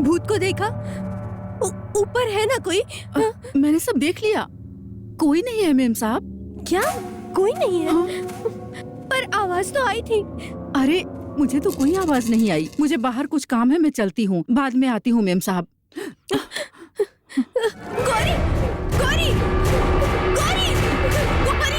भूत को देखा? ऊपर है ना कोई? मैंने सब देख लिया, कोई नहीं है मेम साहब। क्या कोई नहीं है? पर आवाज तो आई थी। अरे मुझे तो कोई आवाज नहीं आई। मुझे बाहर कुछ काम है, मैं चलती हूँ, बाद में आती हूँ मेम साहब। गौरी, गौरी, गौरी, गौरी।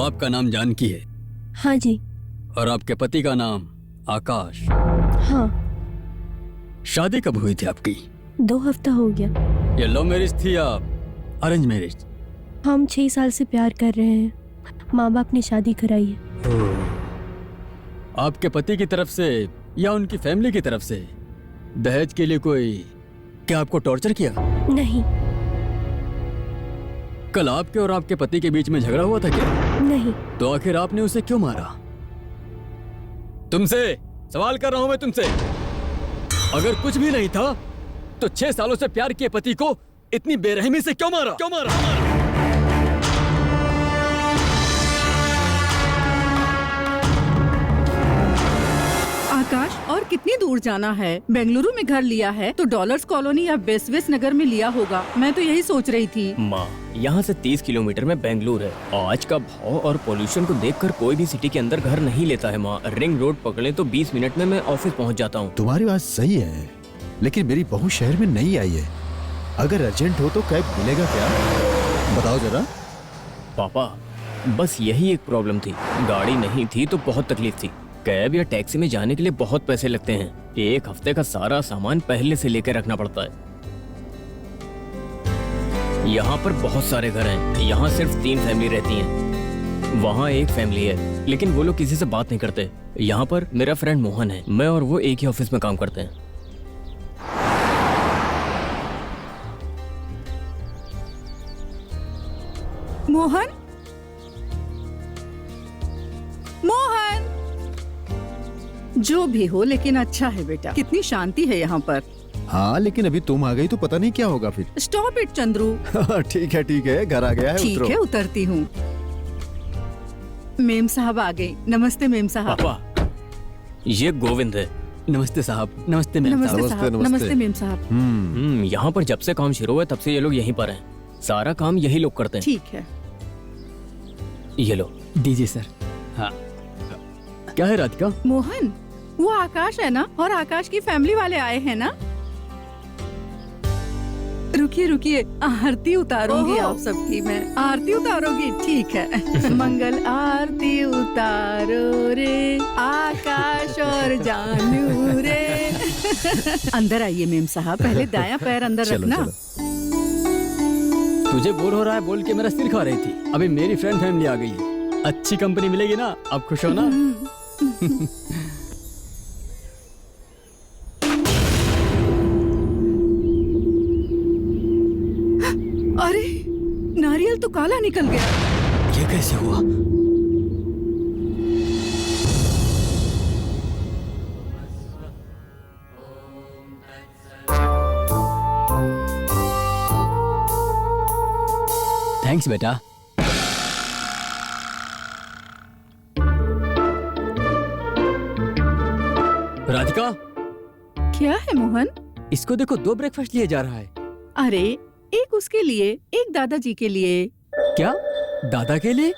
आपका नाम जानकी है? हाँ जी। और आपके पति का नाम आकाश? हाँ। शादी कब हुई थी आपकी? 2 हफ्ता हो गया। ये लव मैरिज थी या अरेंज मैरिज? हम 6 साल से प्यार कर रहे हैं। माँ बाप ने शादी कराई है। आपके पति की तरफ से या उनकी फैमिली की तरफ से दहेज के लिए कोई क्या आपको टॉर्चर किया? नहीं। कल आपके और आपके पति के बीच में झगड़ा हुआ था क्या? नहीं। तो आखिर आपने उसे क्यों मारा? तुमसे सवाल कर रहा हूं मैं तुमसे। अगर कुछ भी नहीं था तो 6 सालों से प्यार किए पति को इतनी बेरहमी से क्यों मारा? क्यों मारा? आकाश, और कितनी दूर जाना है? बेंगलुरु में घर लिया है तो डॉलर्स कॉलोनी या बेस्वेस नगर में लिया होगा। मैं तो यही सोच रही थी। माँ, यहाँ से 30 किलोमीटर में बेंगलुरु है। आज का भाव और पोल्यूशन को देखकर कोई भी सिटी के अंदर घर नहीं लेता है माँ। रिंग रोड पकड़े तो 20 मिनट में मैं ऑफिस पहुँच जाता हूँ। तुम्हारी बात सही है, लेकिन मेरी बहू शहर में नहीं आई है। अगर अर्जेंट हो तो कैब मिलेगा क्या? बताओ जरा। पापा, बस यही एक प्रॉब्लम थी। गाड़ी नहीं थी तो बहुत तकलीफ थी। कैब या टैक्सी में जाने के लिए बहुत पैसे लगते हैं। 1 हफ्ते का सारा सामान पहले से लेकर रखना पड़ता है। यहाँ पर बहुत सारे घर हैं। यहाँ सिर्फ 3 फैमिली रहती हैं। वहाँ एक फैमिली है, लेकिन वो लोग किसी से बात नहीं करते। यहाँ पर मेरा फ्रेंड मोहन है, मैं और वो एक ही ऑफिस में काम करते हैं। मोहन, मोहन, जो भी हो लेकिन अच्छा है बेटा। कितनी शांति है यहाँ पर। हाँ, लेकिन अभी तुम आ गई तो पता नहीं क्या होगा फिर। Stop it Chandru. ठीक है, घर आ गया है। ठीक है, उतरती हूँ। मेम साहब आ गई। नमस्ते मेम साहब। पापा, ये गोविंद है। नमस्ते साहब। नमस्ते मेम साहब। नमस्ते साहब। नमस्ते मेम साहब। यहाँ पर जब से काम शुरू हुआ तब से ये लोग यहीं पर हैं। सारा काम यही लोग करते हैं। ठीक है, ये लो। दीजिए सर। हाँ, क्या है राधिका? मोहन, वो आकाश है ना? और आकाश की फैमिली वाले आए हैं ना? रुकिए, आरती उतारूंगी आप सबकी मैं। आरती उतारोगी? ठीक है। मंगल आरती उतारो रे आकाश और जानू रे। अंदर आइए मेम साहब, पहले दायां पैर अंदर रखना। तुझे बोर हो रहा है बोल के मेरा सिर खा रही थी। अभी मेरी फ्रेंड फैमिली आ गई है। अच्छी कंपनी मिलेगी ना, अब खुश हो ना? बादल तो काला निकल गया। ये कैसे हुआ? थैंक्स बेटा। राधिका, क्या है मोहन? इसको देखो, 2 ब्रेकफास्ट लिए जा रहा है। अरे एक उसके लिए, एक दादाजी के लिए। क्या? दादा के लिए?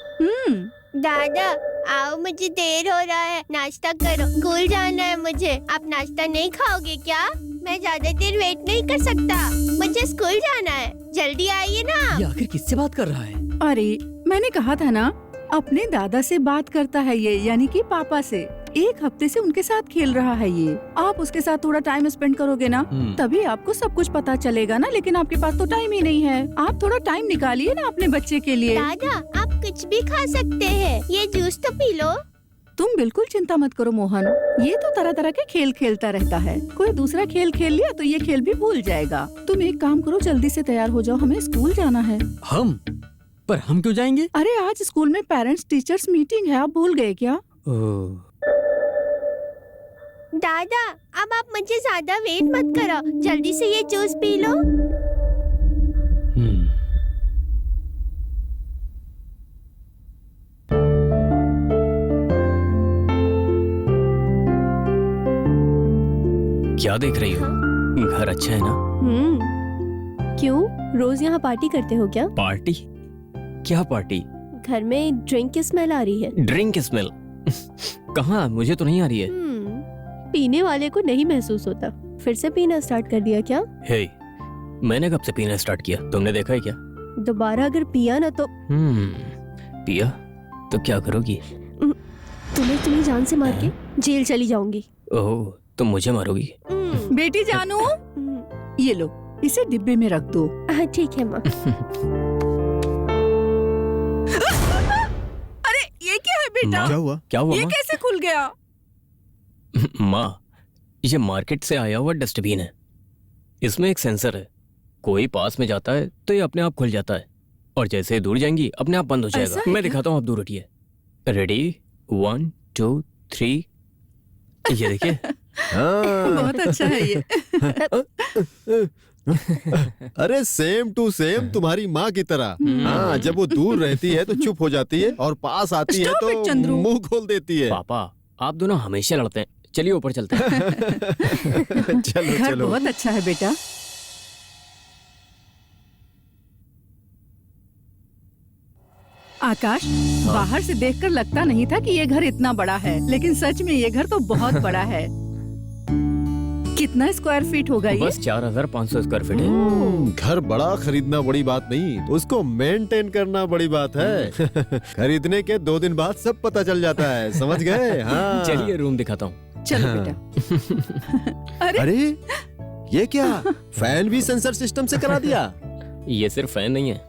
दादा आओ, मुझे देर हो रहा है, नाश्ता करो, स्कूल जाना है मुझे। आप नाश्ता नहीं खाओगे क्या? मैं ज्यादा देर वेट नहीं कर सकता, मुझे स्कूल जाना है, जल्दी आइए ना। ये आखिर किससे बात कर रहा है? अरे मैंने कहा था ना, अपने दादा से बात करता है ये, यानी कि पापा से। 1 हफ्ते से उनके साथ खेल रहा है ये। आप उसके साथ थोड़ा टाइम स्पेंड करोगे ना, तभी आपको सब कुछ पता चलेगा ना। लेकिन आपके पास तो टाइम ही नहीं है। आप थोड़ा टाइम निकालिए ना अपने बच्चे के लिए। दादा आप कुछ भी खा सकते हैं, ये जूस तो पी लो। तुम बिल्कुल चिंता मत करो मोहन, ये तो तरह तरह के खेल खेलता रहता है। कोई दूसरा खेल खेल लिया तो ये खेल भी भूल जाएगा। तुम एक काम करो, जल्दी से तैयार हो जाओ, हमें स्कूल जाना है। हम? पर हम क्यों जाएंगे? अरे आज स्कूल में पेरेंट्स टीचर्स मीटिंग है, आप भूल गए क्या? दादा अब आप मुझे ज्यादा वेट मत करो, जल्दी से ये जूस पी लो। क्या देख रही हो? घर अच्छा है ना? क्यों, रोज यहाँ पार्टी करते हो क्या? पार्टी? क्या पार्टी? घर में ड्रिंक की स्मेल आ रही है। Drink smell? कहाँ? मुझे तो नहीं आ रही है। पीने वाले को नहीं महसूस होता। फिर से पीना स्टार्ट कर दिया क्या? हे, मैंने कब से पीना स्टार्ट किया? तुमने देखा है क्या? दोबारा अगर पिया ना तो पिया तो क्या करोगी? तुम्हें जान से मार के जेल चली जाऊंगी। ओह, तुम मुझे मारोगी? बेटी जानू, ये लो, इसे डिब्बे में रख दो। हाँ ठीक है माँ। अरे ये क्या है बेटा? माँ? क्या हुआ? क्या हुआ ये माँ? कैसे खुल गया? माँ, ये मार्केट से आया हुआ डस्टबिन है। इसमें एक सेंसर है, कोई पास में जाता है तो ये अपने आप खुल जाता है, और जैसे ही दूर जाएंगी अपने आप बंद हो ऐसा जाएगा। है मैं क्या? दिखाता हूँ, आप दूर हटिए। रेडी, 1 2 3। ये देखिए। हाँ। बहुत अच्छा है ये। अरे सेम टू सेम तुम्हारी माँ की तरह। हाँ, जब वो दूर रहती है तो चुप हो जाती है, और पास आती है Stop it, तो चंद्रू। मुंह खोल देती है। पापा, आप दोनों हमेशा लड़ते हैं। चलिए ऊपर चलते हैं। चलो घर चलो। बहुत अच्छा है बेटा। आकाश, बाहर से देखकर लगता नहीं था कि ये घर इतना बड़ा है, लेकिन सच में ये घर तो बहुत बड़ा है। कितना स्क्वायर फीट होगा ये? बस 4500 स्क्वायर फीट है। घर बड़ा खरीदना बड़ी बात नहीं, उसको मेंटेन करना बड़ी बात है। खरीदने के 2 दिन बाद सब पता चल जाता है, समझ गए? हाँ। चलिए रूम दिखाता हूँ। चलो बेटा। अरे अरे ये क्या, फैन भी सेंसर सिस्टम से करा दिया? ये सिर्फ फैन नहीं है।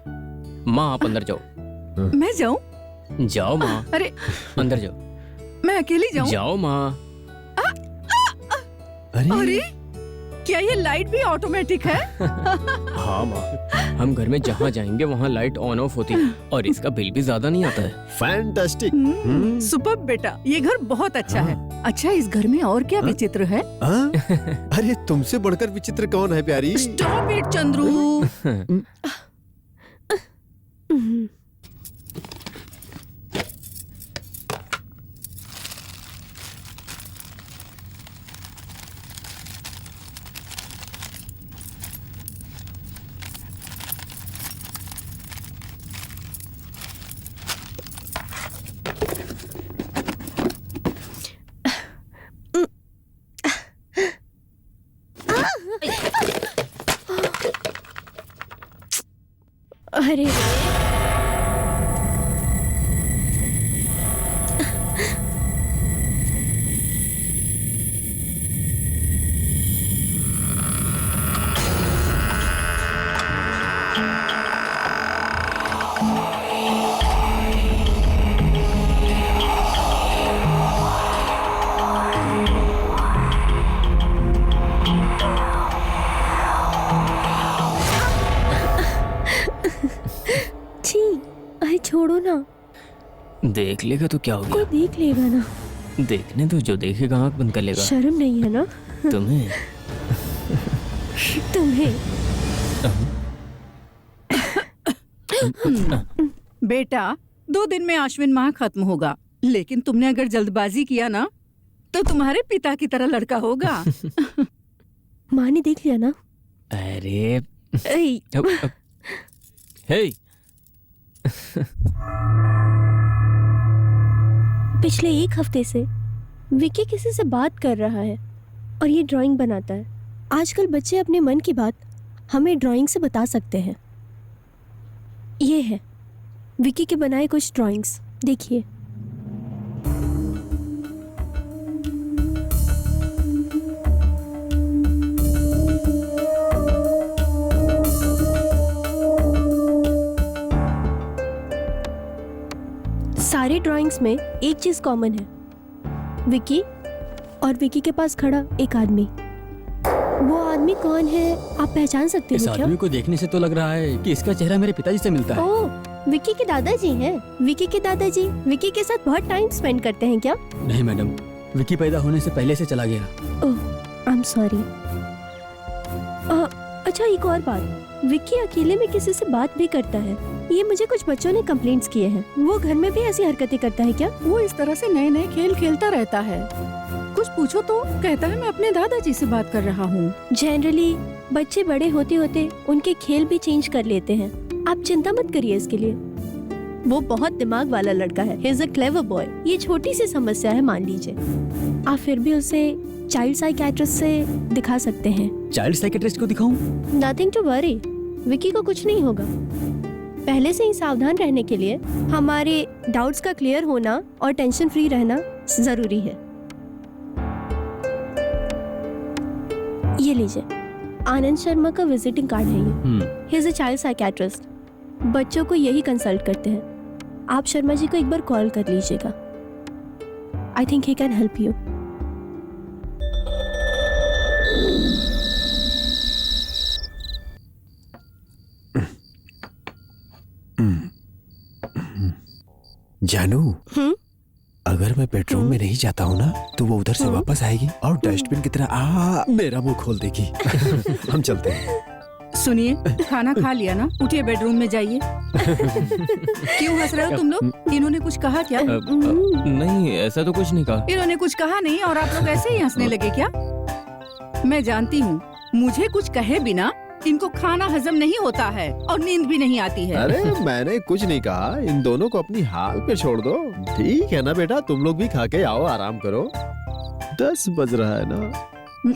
माँ, आप अंदर जाओ। मैं जाऊं? जाओ माँ, अरे अंदर जाओ। मैं अकेली जाऊं? जाओ माँ। अरे क्या ये लाइट भी ऑटोमेटिक है? हाँ माँ, हम घर में जहाँ जाएंगे वहाँ लाइट ऑन ऑफ होती है, और इसका बिल भी ज्यादा नहीं आता है। फैंटास्टिक। सुपर बेटा, ये घर बहुत अच्छा है। अच्छा, इस घर में और क्या विचित्र है? हाँ? अरे तुमसे बढ़कर विचित्र कौन है प्यारी? Stop it Chandru. अरे छी, छोड़ो ना, देख लेगा तो क्या हो कोई गया? देख लेगा ना। देखने तो, जो देखेगा आंख बंद कर लेगा। शर्म नहीं है ना तुम्हें तुम्हें? बेटा 2 दिन में आश्विन माह खत्म होगा, लेकिन तुमने अगर जल्दबाजी किया ना तो तुम्हारे पिता की तरह लड़का होगा। माँ ने देख लिया ना। अरे ऐ, हे, पिछले 1 हफ्ते से विकी किसी से बात कर रहा है और ये ड्राइंग बनाता है। आजकल बच्चे अपने मन की बात हमें ड्राइंग से बता सकते हैं। ये है विकी के बनाए कुछ ड्राइंग्स, देखिए। सारे ड्राइंग्स में एक चीज कॉमन है, विकी और विकी के पास खड़ा एक आदमी। वो आदमी कौन है, आप पहचान सकते इस हो क्या? आदमी को देखने से तो लग रहा है कि इसका चेहरा मेरे पिताजी से मिलता है। ओह, विकी के दादाजी हैं। विकी के दादाजी विकी के साथ बहुत टाइम स्पेंड करते हैं क्या? नहीं मैडम, विकी पैदा होने से पहले से चला गया। ओह, आई एम सॉरी। अच्छा, एक और बात, विकी अकेले में किसी से बात भी करता है। ये मुझे कुछ बच्चों ने कंप्लेंट्स किए हैं। वो घर में भी ऐसी हरकतें करता है क्या? वो इस तरह से नए नए खेल खेलता रहता है। कुछ पूछो तो कहता है मैं अपने दादाजी से बात कर रहा हूँ। जनरली बच्चे बड़े होते होते उनके खेल भी चेंज कर लेते हैं। आप चिंता मत करिए इसके लिए। वो बहुत दिमाग वाला लड़का है। He is a clever boy. ये छोटी सी समस्या है मान लीजिए, आप फिर भी उसे चाइल्ड साइकियाट्रिस्ट से दिखा सकते हैं। चाइल्ड साइकियाट्रिस्ट को दिखाऊं? नथिंग टू वरी, विकी को कुछ नहीं होगा। पहले से ही सावधान रहने के लिए हमारे डाउट्स का क्लियर होना और टेंशन फ्री रहना जरूरी है। ये लीजिए, आनंद शर्मा का विजिटिंग कार्ड है ये। He is a child psychiatrist. बच्चों को यही कंसल्ट करते हैं। आप शर्मा जी को एक बार कॉल कर लीजिएगा। I think he can help you. जानू, अगर मैं बेडरूम में नहीं जाता हूँ ना तो वो उधर से वापस आएगी और डस्टबिन की तरह मेरा मुंह खोल देगी। हम चलते हैं। सुनिए, खाना खा लिया ना, उठिए बेडरूम में जाइए। क्यों हंस रहे हो तुम लोग? इन्होंने कुछ कहा क्या? नहीं, ऐसा तो कुछ नहीं कहा। इन्होंने कुछ कहा नहीं और आप लोग ऐसे ही हंसने लगे क्या? मैं जानती हूँ, मुझे कुछ कहे बिना इनको खाना हजम नहीं होता है और नींद भी नहीं आती है। अरे मैंने कुछ नहीं कहा, इन दोनों को अपनी हाल पे छोड़ दो। ठीक है ना बेटा, तुम लोग भी खा के आओ, आराम करो। 10 बज रहा है ना,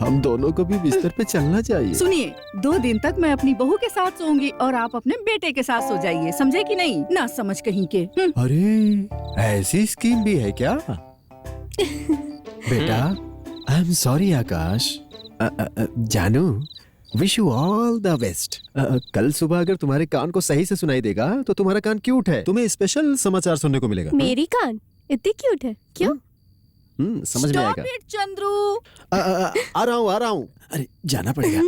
हम दोनों को भी बिस्तर पे चलना चाहिए। सुनिए, 2 दिन तक मैं अपनी बहू के साथ सोऊंगी और आप अपने बेटे के साथ सो जाइए, समझे कि नहीं? ना समझ कहीं के। अरे ऐसी स्कीम भी है क्या? बेटा, आई एम सॉरी आकाश। जानू, wish you all the best. कल सुबह अगर तुम्हारे कान को सही से सुनाई देगा तो तुम्हारा कान क्यूट है, तुम्हें स्पेशल समाचार सुनने को मिलेगा। मेरी कान इतनी क्यूट है क्यों? समझ में Stop आएगा। it, चंद्रू। आ रहा हूँ। अरे जाना पड़ेगा।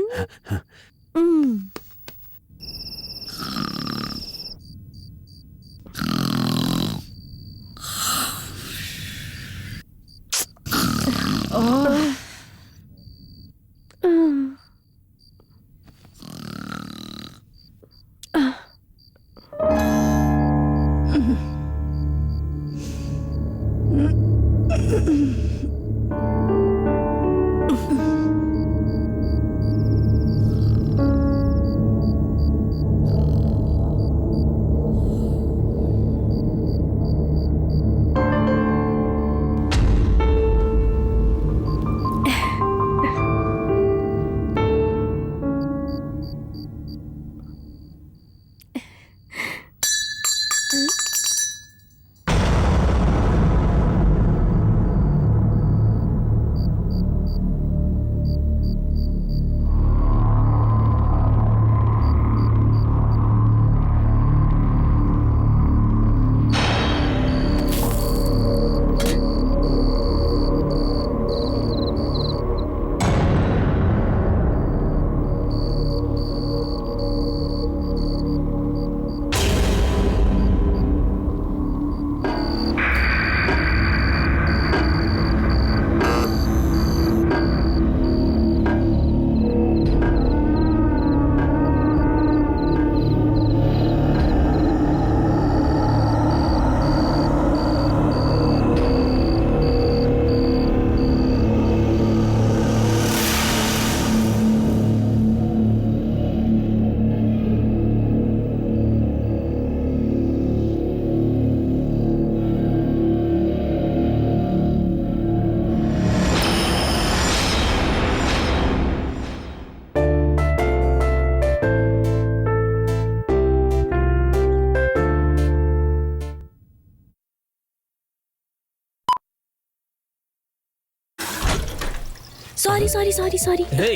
Sorry sorry sorry sorry. Hey,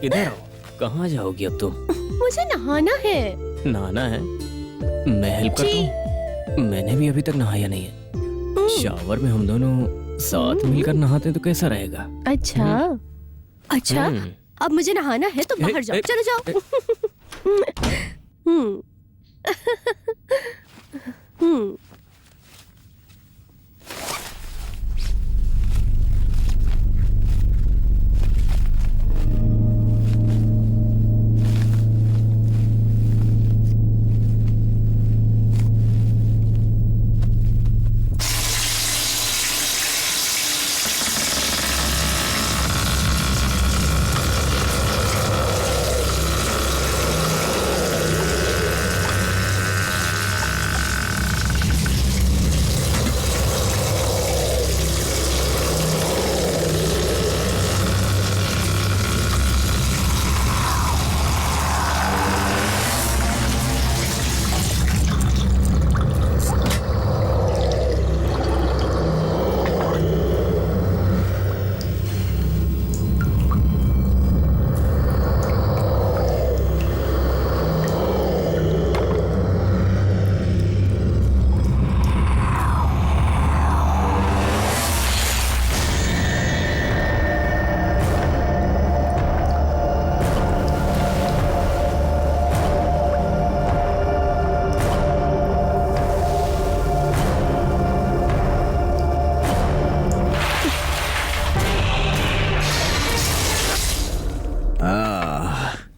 इधर आओ। कहाँ जाओगी अब तुम? मुझे नहाना है। नहाना है? मैं हेल्प करता हूँ। मैंने भी अभी तक नहाया नहीं है। शावर में हम दोनों साथ मिलकर नहाते तो कैसा रहेगा? अच्छा अच्छा, हम्म। अब मुझे नहाना है तो बाहर जाओ, चलो जाओ। हम्म। हम्म।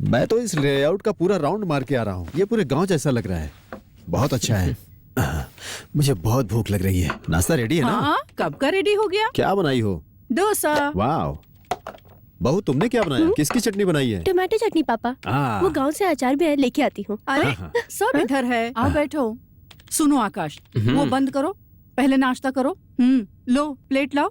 मैं तो इस लेआउट का पूरा राउंड मार के आ रहा हूँ। ये पूरे गांव जैसा लग रहा है। बहुत अच्छा है। मुझे बहुत भूख लग रही है। नाश्ता रेडी है ना? हाँ, कब का रेडी हो गया? क्या बनाई हो? डोसा। वाह, बहू तुमने क्या बनाया? किसकी चटनी बनाई है? टमाटर चटनी पापा। वो गांव से अचार भी है, लेके आती हूँ। अरे सब इधर है, आओ बैठो। सुनो आकाश, वो बंद करो, पहले नाश्ता करो। लो प्लेट लाओ।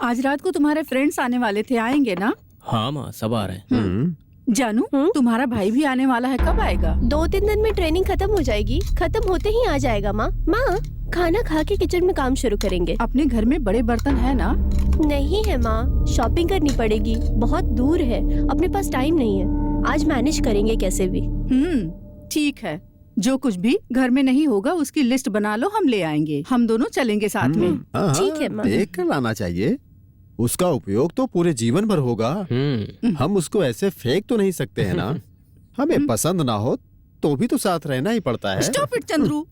आज रात को तुम्हारे फ्रेंड्स आने वाले थे, आएंगे ना? हाँ माँ, सब आ रहे हैं। जानू, तुम्हारा भाई भी आने वाला है, कब आएगा? 2-3 दिन में ट्रेनिंग खत्म हो जाएगी। खत्म होते ही आ जाएगा माँ। माँ, खाना खा के किचन में काम शुरू करेंगे। अपने घर में बड़े बर्तन है ना? नहीं है माँ, शॉपिंग करनी पड़ेगी, बहुत दूर है, अपने पास टाइम नहीं है। आज मैनेज करेंगे कैसे भी। ठीक है, जो कुछ भी घर में नहीं होगा उसकी लिस्ट बना लो, हम ले आएंगे। हम दोनों चलेंगे साथ में। ठीक है माँ। देख कर लाना चाहिए। उसका उपयोग तो पूरे जीवन भर होगा। हम उसको ऐसे फेंक तो नहीं सकते हैं ना। हमें पसंद ना हो तो भी तो साथ रहना ही पड़ता है। Stop it Chandru.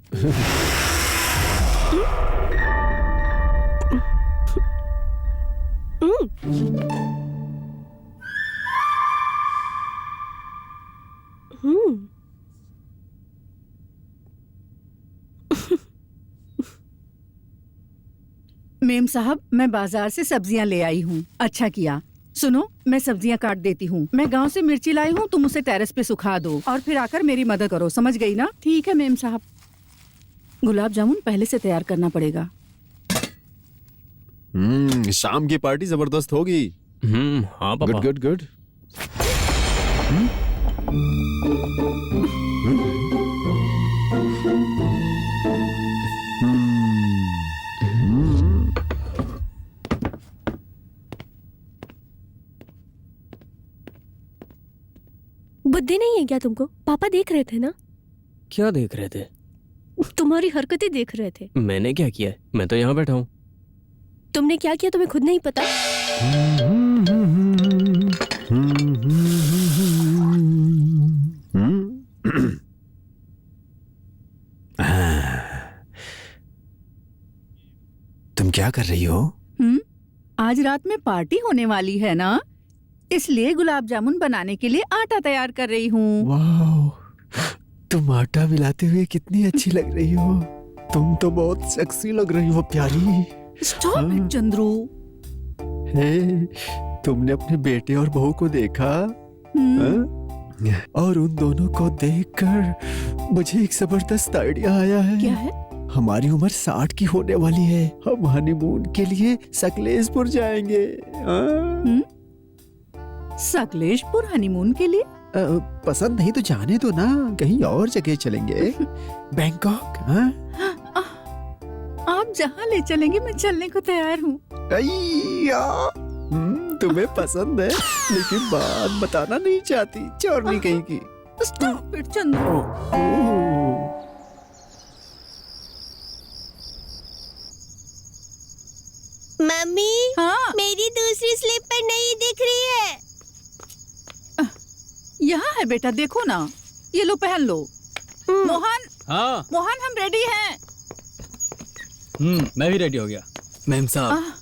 मेम साहब, मैं बाजार से सब्जियां ले आई हूँ। अच्छा किया। सुनो, मैं सब्जियां काट देती हूँ। मैं गांव से मिर्ची लाई हूँ, तुम उसे टेरेस पे सुखा दो और फिर आकर मेरी मदद करो, समझ गई ना? ठीक है मेम साहब। गुलाब जामुन पहले से तैयार करना पड़ेगा। शाम की पार्टी जबरदस्त होगी। हाँ पापा। Good good good. बुद्धि नहीं है क्या तुमको? पापा देख रहे थे ना। क्या देख रहे थे? तुम्हारी हरकतें देख रहे थे। मैंने क्या किया है? मैं तो यहाँ बैठा हूँ। तुमने क्या किया तुम्हें खुद नहीं पता? तुम क्या कर रही हो? आज रात में पार्टी होने वाली है ना, इसलिए गुलाब जामुन बनाने के लिए आटा तैयार कर रही हूँ। वाह, तुम आटा मिलाते हुए कितनी अच्छी लग रही हो। तुम तो बहुत सेक्सी लग रही हो प्यारी। Stop it Chandru. हे, तुमने अपने बेटे और बहू को देखा? और उन दोनों को देखकर मुझे एक जबरदस्त आइडिया आया है। क्या है? हमारी उम्र 60 की होने वाली है। हम हनीमून के लिए सकलेशपुर जाएंगे। सकलेशपुर हनीमून के लिए? पसंद नहीं तो जाने दो ना, कहीं और जगह चलेंगे। बैंकॉक। आप जहाँ ले चलेंगे मैं चलने को तैयार हूँ। तुम्हें पसंद है लेकिन बात बताना नहीं चाहती, चोरनी कहीं की। Stop it Chandru. मम्मी हाँ मेरी दूसरी स्लीपर नहीं दिख रही है। यहाँ है बेटा, देखो ना, ये लो पहन लो। मोहन, हाँ मोहन हम रेडी हैं। मैं भी रेडी हो गया। मैम साहब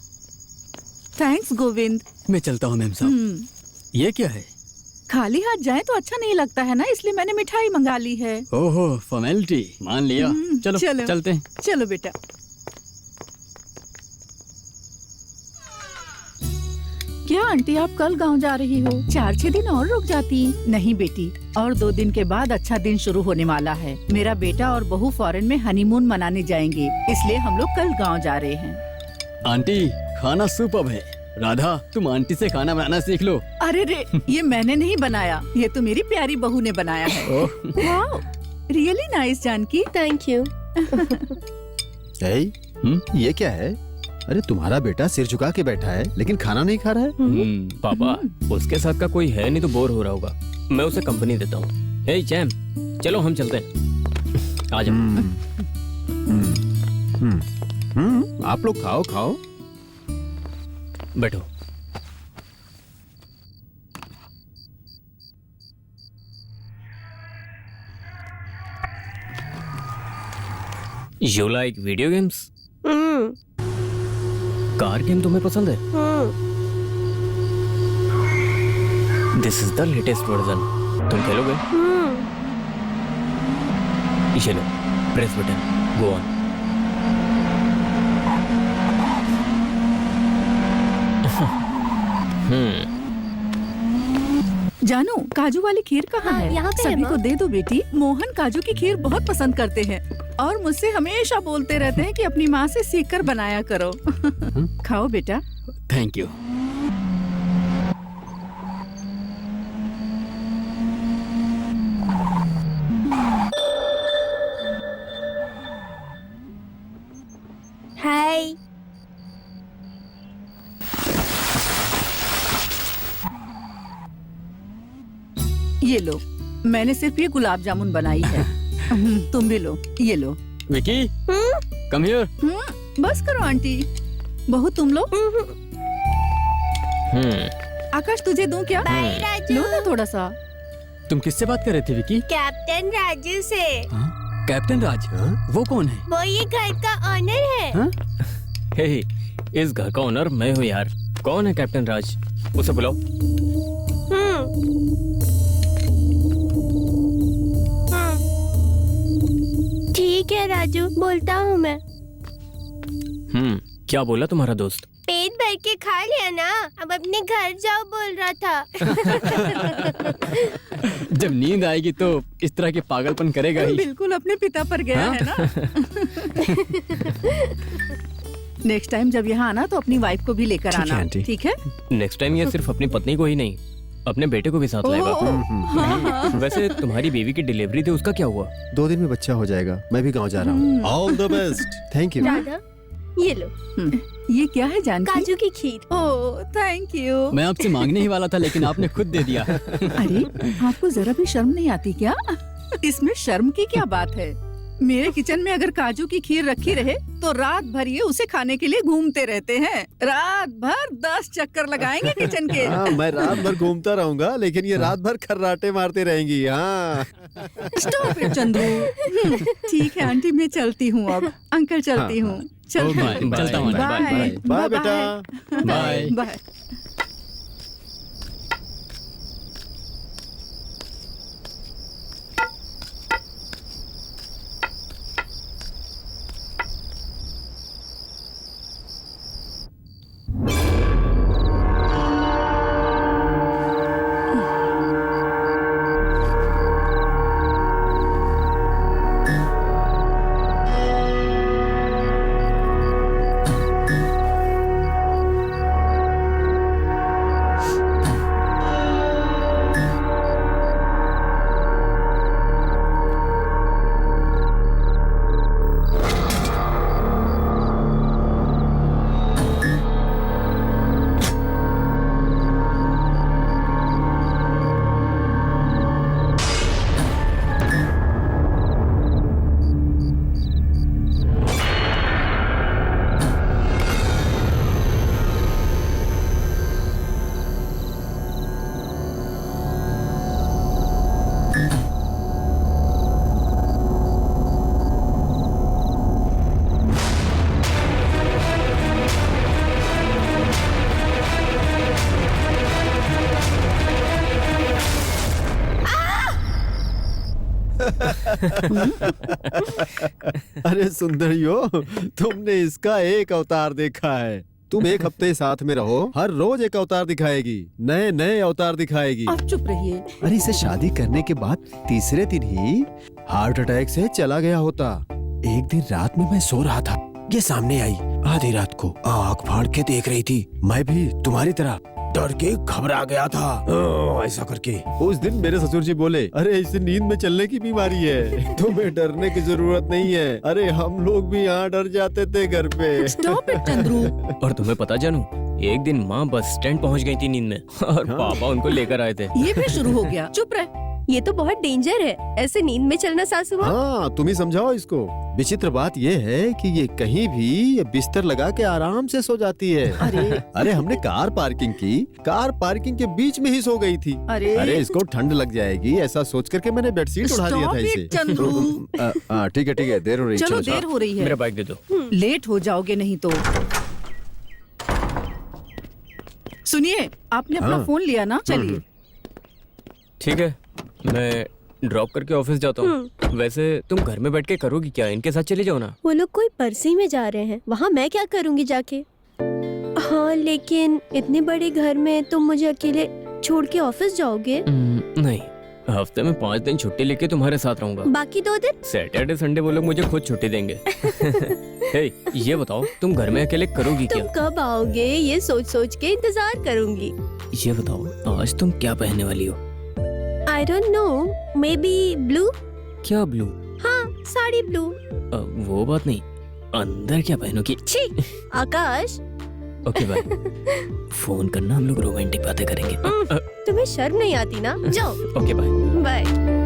थैंक्स गोविंद। मैं चलता हूँ मैम साहब। ये क्या है? खाली हाथ जाए तो अच्छा नहीं लगता है ना, इसलिए मैंने मिठाई मंगा ली है। ओहो फॉर्मेलिटी मान लिया। चलो चलो। चलते हैं। चलो बेटा। क्या आंटी आप कल गांव जा रही हो? 4-6 दिन और रुक जाती। नहीं बेटी, और 2 दिन के बाद अच्छा दिन शुरू होने वाला है। मेरा बेटा और बहू फॉरेन में हनीमून मनाने जाएंगे, इसलिए हम लोग कल गांव जा रहे हैं। आंटी खाना सुपर्ब है। राधा तुम आंटी से खाना बनाना सीख लो। अरे रे, ये मैंने नहीं बनाया, ये तो मेरी प्यारी बहू ने बनाया है। Wow, really nice Janaki. Thank you. ये क्या है? अरे तुम्हारा बेटा सिर झुका के बैठा है लेकिन खाना नहीं खा रहा है। पापा उसके साथ का कोई है नहीं तो बोर हो रहा होगा, मैं उसे कंपनी देता हूँ। हे चैम, चलो हम चलते हैं। आ जाओ। आप लोग खाओ खाओ। बैठो। You like video games? Car game तुम्हें पसंद है? This is the latest version, तुम खेलोगे? ये लो, प्रेस बटन, गो ऑन। जानू काजू वाली खीर कहाँ हाँ, है? यहाँ पे है, सभी माँ। को दे दो बेटी। मोहन काजू की खीर बहुत पसंद करते हैं और मुझसे हमेशा बोलते रहते हैं कि अपनी माँ से सीखकर बनाया करो। खाओ बेटा। Thank you. हाय। ये लो, मैंने सिर्फ ये गुलाब जामुन बनाई है। तुम भी लो, ये लो। Vicky come here. बस करो आंटी। बहू तुम लो। आकाश तुझे दूं क्या? बाय राजू। लो ना थोड़ा सा। तुम किससे बात कर रहे थे विकी? कैप्टन राजू से। कैप्टन राज? वो कौन है? वो ये घर का ऑनर है। हे, इस घर का ओनर मैं हूँ यार। कौन है कैप्टन राज? उसे बुलाओ। ठीक है राजू, बोलता हूँ मैं। क्या बोला तुम्हारा दोस्त? पेट भर के खा लिया ना, अब अपने घर जाओ बोल रहा था। जब नींद आएगी तो इस तरह के पागलपन करेगा ही। बिल्कुल अपने पिता पर गया है ना। नेक्स्ट टाइम जब यहाँ आना तो अपनी वाइफ को भी लेकर ठीक है, आना, आंटी। ठीक है? नेक्स्ट टाइम ये सिर्फ अपनी पत्नी को ही नहीं, अपने बेटे को भी साथ लाएगा। वैसे तुम्हारी बीवी की डिलीवरी थी, उसका क्या हुआ? 2 दिन में बच्चा हो जाएगा। मैं भी गांव जा रहा हूँ। All the best. Thank you. Radha ये लो, ये क्या है जानकी? काजू की खीर। Oh thank you. मैं आपसे मांगने ही वाला था लेकिन आपने खुद दे दिया। अरे आपको जरा भी शर्म नहीं आती क्या? इसमें शर्म की क्या बात है? मेरे किचन में अगर काजू की खीर रखी रहे तो रात भर ये उसे खाने के लिए घूमते रहते हैं। रात भर 10 चक्कर लगाएंगे किचन के। हाँ, मैं रात भर घूमता रहूंगा लेकिन ये रात भर खर्राटे मारते रहेंगी। हाँ। Stop it Chandru. ठीक है आंटी, मैं चलती हूँ अब। अंकल चलती हूँ। चलती बाय, हूँ। चलता हूँ, बाय बाय बेटा। बाय। बाय। अरे सुंदरियो, तुमने इसका एक अवतार देखा है। तुम एक हफ्ते साथ में रहो, हर रोज एक अवतार दिखाएगी, नए नए अवतार दिखाएगी। आप चुप रहिए। अरे इसे शादी करने के बाद तीसरे दिन ही हार्ट अटैक से चला गया होता। एक दिन रात में मैं सो रहा था, ये सामने आई आधी रात को, आँख फाड़ के देख रही थी। मैं भी तुम्हारी तरह डर के घबरा गया था, ऐसा करके। उस दिन मेरे ससुर जी बोले, अरे इसे नींद में चलने की बीमारी है, तुम्हें डरने की जरूरत नहीं है। अरे हम लोग भी यहाँ डर जाते थे घर पे। Stop it Chandru. और तुम्हें पता जानू, एक दिन माँ बस स्टैंड पहुँच गई थी नींद में और पापा उनको लेकर आए थे। ये भी शुरू हो गया। चुप रह। ये तो बहुत डेंजर है, ऐसे नींद में चलना सासू माँ। हाँ, तुम ही समझाओ इसको। विचित्र बात ये है कि ये कहीं भी बिस्तर लगा के आराम से सो जाती है। अरे हमने कार पार्किंग की, कार पार्किंग के बीच में ही सो गई थी। अरे इसको ठंड लग जाएगी ऐसा सोच करके मैंने बेडशीट उड़ा दिया था Stop इसे। it, चंद्रू। ठीक है, देर हो रही है। चलो देर हो रही है। मेरा बाइक दे दो। लेट हो जाओगे नहीं तो। सुनिए, आपने अपना हाँ। फोन लिया ना, चलिए। ठीक है, मैं ड्रॉप करके ऑफिस जाता हूँ। वैसे तुम घर में बैठ के करोगी क्या? इनके साथ चले जाओ ना। वो लोग कोई परसी में जा रहे हैं, वहाँ मैं क्या करूँगी जाके? हाँ, लेकिन इतने बड़े घर में तुम मुझे अकेले छोड़ के ऑफिस जाओगे? नहीं, हफ्ते में 5 दिन छुट्टी लेके तुम्हारे साथ रहूंगा। बाकी 2 दिन? सैटरडे संडे वो लोग मुझे खुद छुट्टी देंगे। हे, ये बताओ तुम घर में अकेले करोगी तुम क्या? कब आओगे ये सोच सोच के इंतजार करूंगी। ये बताओ आज तुम क्या पहनने वाली हो? I don't know, may be blue. क्या ब्लू? हाँ, साड़ी ब्लू। वो बात नहीं, अंदर क्या पहनोगी? छी, आकाश। Okay bye. फोन करना, हम लोग रोमांटिक बातें करेंगे। तुम्हें शर्म नहीं आती ना? जाओ। Okay bye. बाय।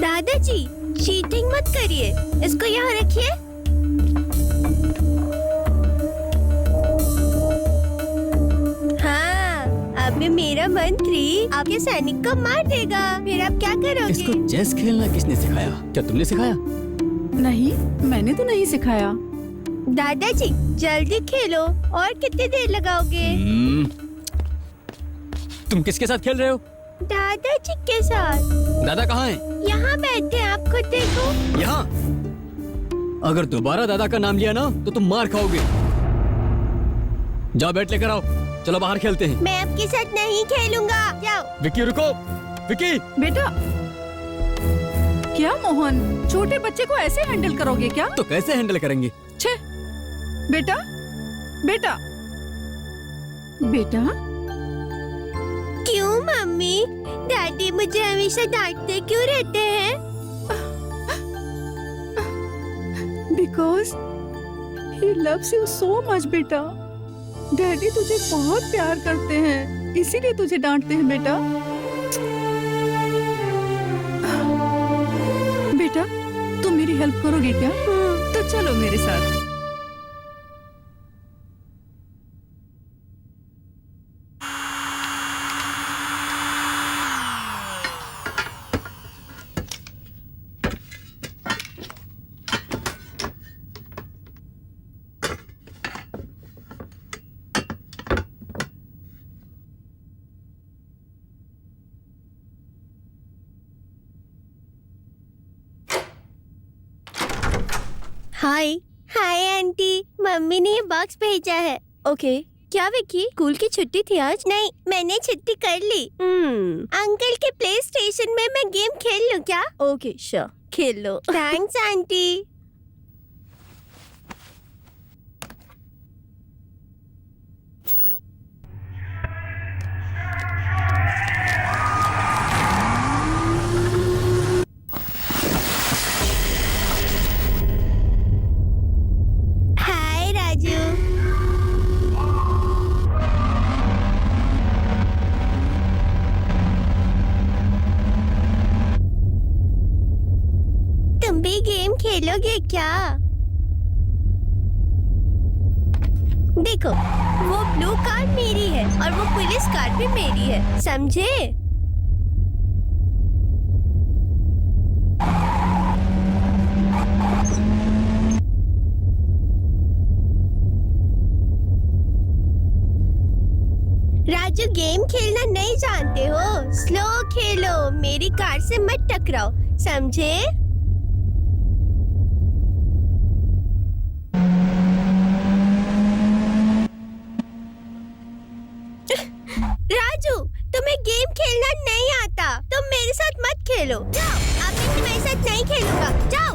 दादाजी, चीटिंग मत करिए, इसको यहाँ रखिए। हाँ, अब मेरा मंत्री आपके सैनिक को मार देगा, फिर आप क्या करोगे? इसको चेस खेलना किसने सिखाया? क्या तुमने सिखाया? नहीं, मैंने तो नहीं सिखाया। दादाजी जल्दी खेलो, और कितनी देर लगाओगे? तुम किसके साथ खेल रहे हो? दादाजी के साथ। दादा कहाँ हैं? यहाँ बैठे हैं, आप खुद देखो। यहाँ। अगर दोबारा दादा का नाम लिया ना तो तुम मार खाओगे। जाओ बैट लेकर आओ, चलो बाहर खेलते हैं। मैं आपके साथ नहीं खेलूंगा, जाओ। विक्की रुको, विक्की। बेटा, क्या मोहन, छोटे बच्चे को ऐसे हैंडल करोगे क्या? तो कैसे हैंडल करेंगे? छे, बेटा, बेटा, बेटा। क्यों मम्मी? डैडी मुझे हमेशा डांटते क्यों रहते हैं? Because he loves you so much, बेटा। डैडी तुझे बहुत प्यार करते हैं, इसीलिए तुझे डांटते हैं बेटा। बेटा, तुम मेरी हेल्प करोगे क्या? तो चलो मेरे साथ। हाय हाय आंटी, मम्मी ने ये बॉक्स भेजा है। ओके, क्या विक्की, स्कूल की छुट्टी थी आज? नहीं, मैंने छुट्टी कर ली। अंकल के प्ले स्टेशन में मैं गेम खेल लूं क्या? ओके श्योर, खेल लो। Thanks aunty. हाय राजू। तुम भी गेम खेलोगे क्या? देखो, वो ब्लू कार मेरी है और वो पुलिस कार भी मेरी है, समझे? राजू, गेम खेलना नहीं जानते हो? स्लो खेलो, मेरी कार से मत टकराओ, समझे? राजू, तुम्हें गेम खेलना नहीं आता, तुम मेरे साथ मत खेलो। जाओ, अब मैं तुम्हारे साथ नहीं खेलूंगा, जाओ।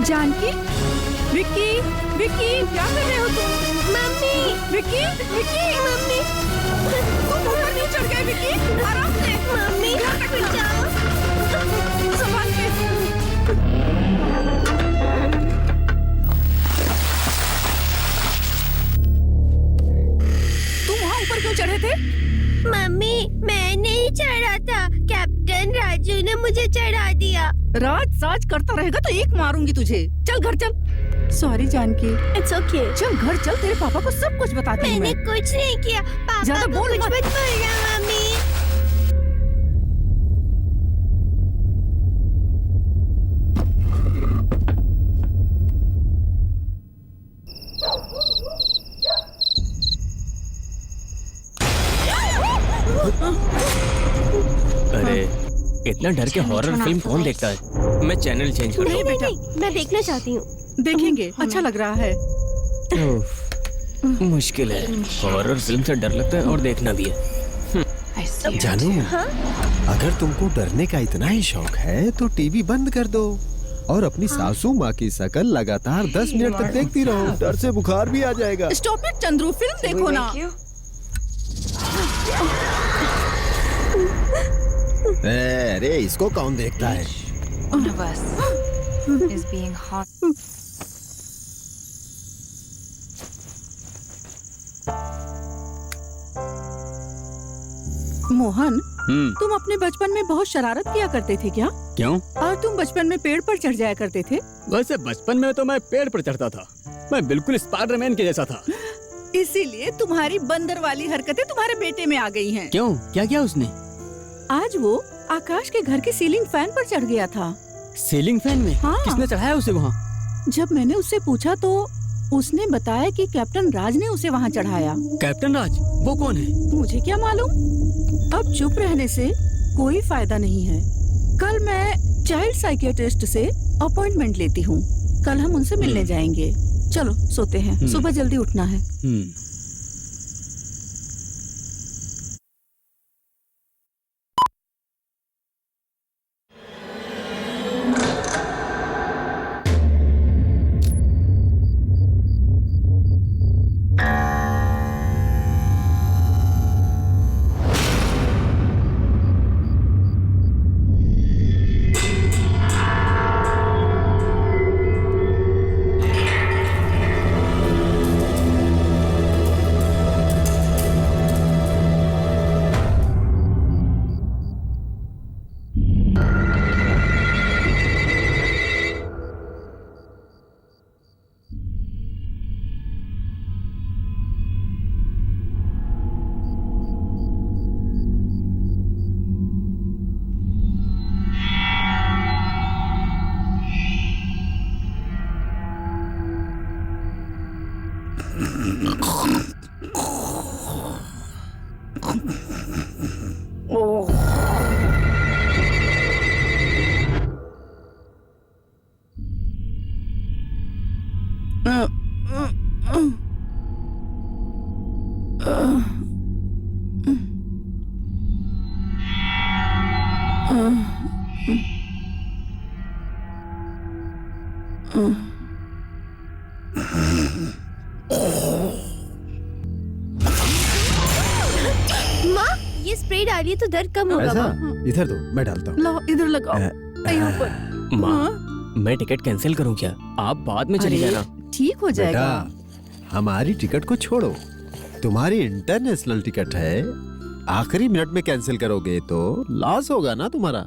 जानकी, विक्की, विक्की, क्या कर रहे हो तुम? मम्मी, विक्की, विक्की, मम्मी, तुम ऊपर क्यों चढ़ गए विक्की? आराम से। मम्मी, जाओ। संभाल के। तुम वहाँ ऊपर क्यों चढ़े थे? मम्मी, मैं नहीं चढ़ा था, कैप्टन राजू ने मुझे चढ़ा दिया। राज साज करता रहेगा तो एक मारूंगी तुझे। चल घर चल। सॉरी जानकी। It's okay. चल घर चल, तेरे पापा को सब कुछ बताती हूँ मैंने मैं। कुछ नहीं किया, पापा ज्यादा को बोल कुछ मत। मत बोलना मम्मी। अरे इतना डर के हॉरर फिल्म कौन देखता है? मैं चैनल चेंज कर नहीं बेटा। बेटा, मैं देखना चाहती हूँ। देखेंगे, अच्छा लग रहा है। मुश्किल है, हॉरर फिल्म से डर लगता है और देखना भी है। जानू, अगर तुमको डरने का इतना ही शौक है तो टीवी बंद कर दो और अपनी सासू माँ की शक्ल लगातार 10 मिनट तक देखती रहो। डर से बुखार भी आ जाएगा। स्टॉप इट चंद्रू, फिल्म देखो ना। अरे इसको कौन देखता है? One of us is being haunted. Mohan, तुम अपने बचपन में बहुत शरारत किया करते थे क्या? क्यों? और तुम बचपन में पेड़ पर चढ़ जाया करते थे? वैसे बचपन में तो मैं पेड़ पर चढ़ता था, मैं बिल्कुल स्पाइडरमैन के जैसा था। इसीलिए तुम्हारी बंदर वाली हरकतें तुम्हारे बेटे में आ गई हैं। क्यों? क्या किया उसने? आज वो आकाश के घर की सीलिंग फैन पर चढ़ गया था। सीलिंग फैन में? हाँ। किसने चढ़ाया उसे वहाँ? जब मैंने उससे पूछा तो उसने बताया कि कैप्टन राज ने उसे वहाँ चढ़ाया। कैप्टन राज? वो कौन है? मुझे क्या मालूम। अब चुप रहने से कोई फायदा नहीं है। कल मैं चाइल्ड साइकियाट्रिस्ट से अपॉइंटमेंट लेती हूँ। कल हम उनसे मिलने जाएंगे। चलो सोते हैं, सुबह जल्दी उठना है। माँ, ये स्प्रे डालिए तो दर्द कम होगा। ऐसा? माँ। इधर दो, मैं डालता हूँ। लो इधर लगाओ, यहाँ पर। माँ, मैं टिकट कैंसिल करूँ क्या? आप बाद में चली अरे, जाना। ठीक हो जाएगा। बेटा, हमारी टिकट को छोड़ो, तुम्हारी इंटरनेशनल टिकट है। आखिरी मिनट में कैंसिल करोगे तो लॉस होगा ना तुम्हारा।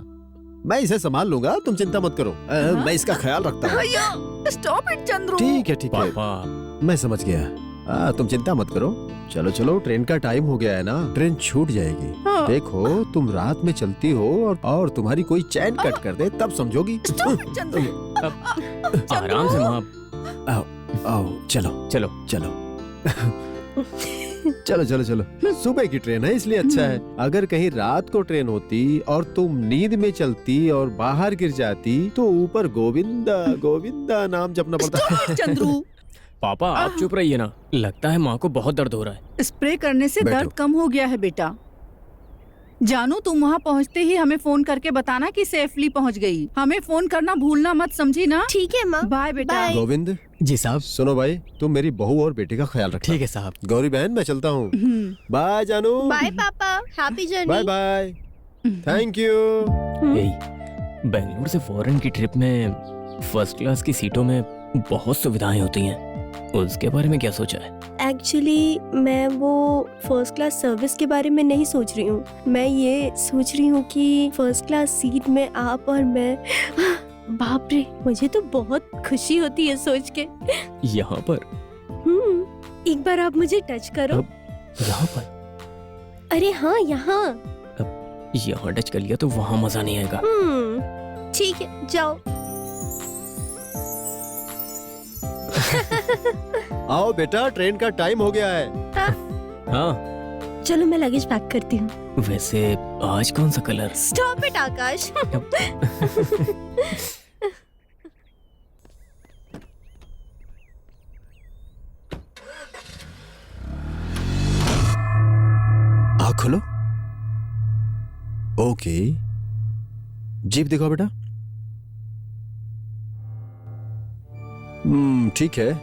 मैं इसे संभाल लूंगा, तुम चिंता मत करो। मैं इसका ख्याल रखता हूँ। Stop it Chandru. ठीक है ठीक है, पापा, मैं समझ गया। तुम चिंता मत करो। चलो चलो, ट्रेन का टाइम हो गया है ना, ट्रेन छूट जाएगी। हाँ। देखो, तुम रात में चलती हो और तुम्हारी कोई चैन कट कर दे तब समझोगी। Stop it Chandru. आराम से माँ। आओ चलो चलो चलो चलो चलो चलो। सुबह की ट्रेन है इसलिए अच्छा है। अगर कहीं रात को ट्रेन होती और तुम नींद में चलती और बाहर गिर जाती तो ऊपर गोविंदा गोविंदा नाम जपना पड़ता। Stop it Chandru. पापा, आप चुप रहिए ना। लगता है माँ को बहुत दर्द हो रहा है। स्प्रे करने से बैठो। दर्द कम हो गया है बेटा। जानू, तुम वहाँ पहुँचते ही हमें फोन करके बताना कि सेफली पहुँच गई। हमें फोन करना भूलना मत, समझी ना? ठीक है माँ। बाय बेटा। बाय। गोविंद, जी साहब। सुनो भाई, तुम मेरी बहू और बेटे का ख्याल रखना। ठीक है साहब। गौरी बहन, मैं चलता हूँ। हम्म। बाय जानू। बाय पापा, happy bye journey. Bye. Thank you. यही बेंगलुरु से फॉरेन की ट्रिप में फर्स्ट क्लास की सीटों में बहुत सुविधाएं होती हैं। उसके बारे में क्या सोचा है? एक्चुअली मैं वो फर्स्ट क्लास सर्विस के बारे में नहीं सोच रही हूँ। मैं ये सोच रही हूँ कि फर्स्ट क्लास सीट में आप और मैं। बाप रे, मुझे तो बहुत खुशी होती है सोच के। यहाँ पर? एक बार आप मुझे टच करो। यहाँ पर? अरे हाँ, यहाँ। यहाँ टच कर लिया तो वहाँ मजा नहीं आएगा। ठीक है, जाओ। आओ बेटा, ट्रेन का टाइम हो गया है। हाँ, चलो मैं लगेज पैक करती हूँ। वैसे आज कौन सा कलर? स्टॉप इट आकाश। आँख खोलो। ओके, जीप दिखाओ बेटा। ठीक है।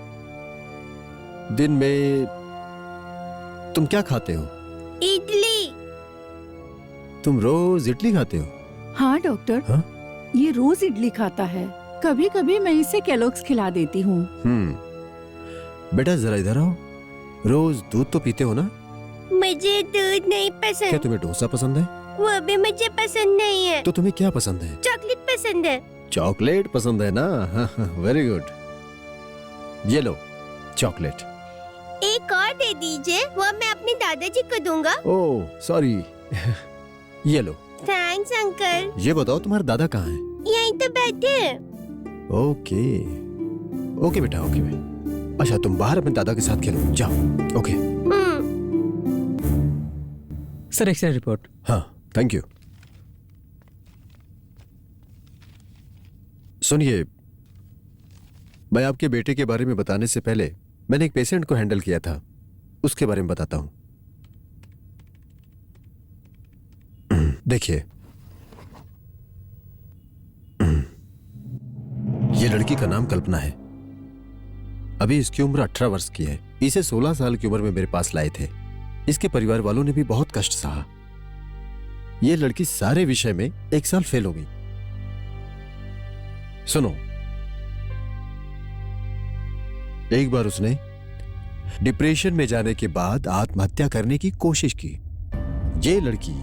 दिन में तुम क्या खाते हो? इडली। तुम रोज इडली खाते हो? हाँ डॉक्टर, हाँ? ये रोज इडली खाता है। कभी कभी मैं इसे केलॉग्स खिला देती हूँ। बेटा जरा इधर आओ। रोज दूध तो पीते हो ना? मुझे दूध नहीं क्या पसंद। तुम्हें डोसा पसंद है? वो भी मुझे पसंद नहीं है। तो तुम्हें क्या पसंद है? चॉकलेट पसंद है। चॉकलेट पसंद है ना? Very good. ये लो चॉकलेट। एक और दे दीजिए, वो मैं अपने दादाजी को दूंगा। Oh sorry. ये लो। Thanks uncle. ये बताओ तुम्हारे दादा कहाँ हैं? यहीं तो बैठे हैं। ओके ओके बेटा, ओके अच्छा तुम बाहर अपने दादा के साथ खेलो, जाओ। Okay sir xray report. हाँ थैंक यू। सुनिए, मैं आपके बेटे के बारे में बताने से पहले मैंने एक पेशेंट को हैंडल किया था, उसके बारे में बताता हूं। देखिए, ये लड़की का नाम कल्पना है। अभी इसकी उम्र 18 वर्ष की है। इसे 16 साल की उम्र में मेरे पास लाए थे। इसके परिवार वालों ने भी बहुत कष्ट सहा। ये लड़की सारे विषय में 1 साल फेल हो गई। सुनो, एक बार उसने डिप्रेशन में जाने के बाद आत्महत्या करने की कोशिश की। ये लड़की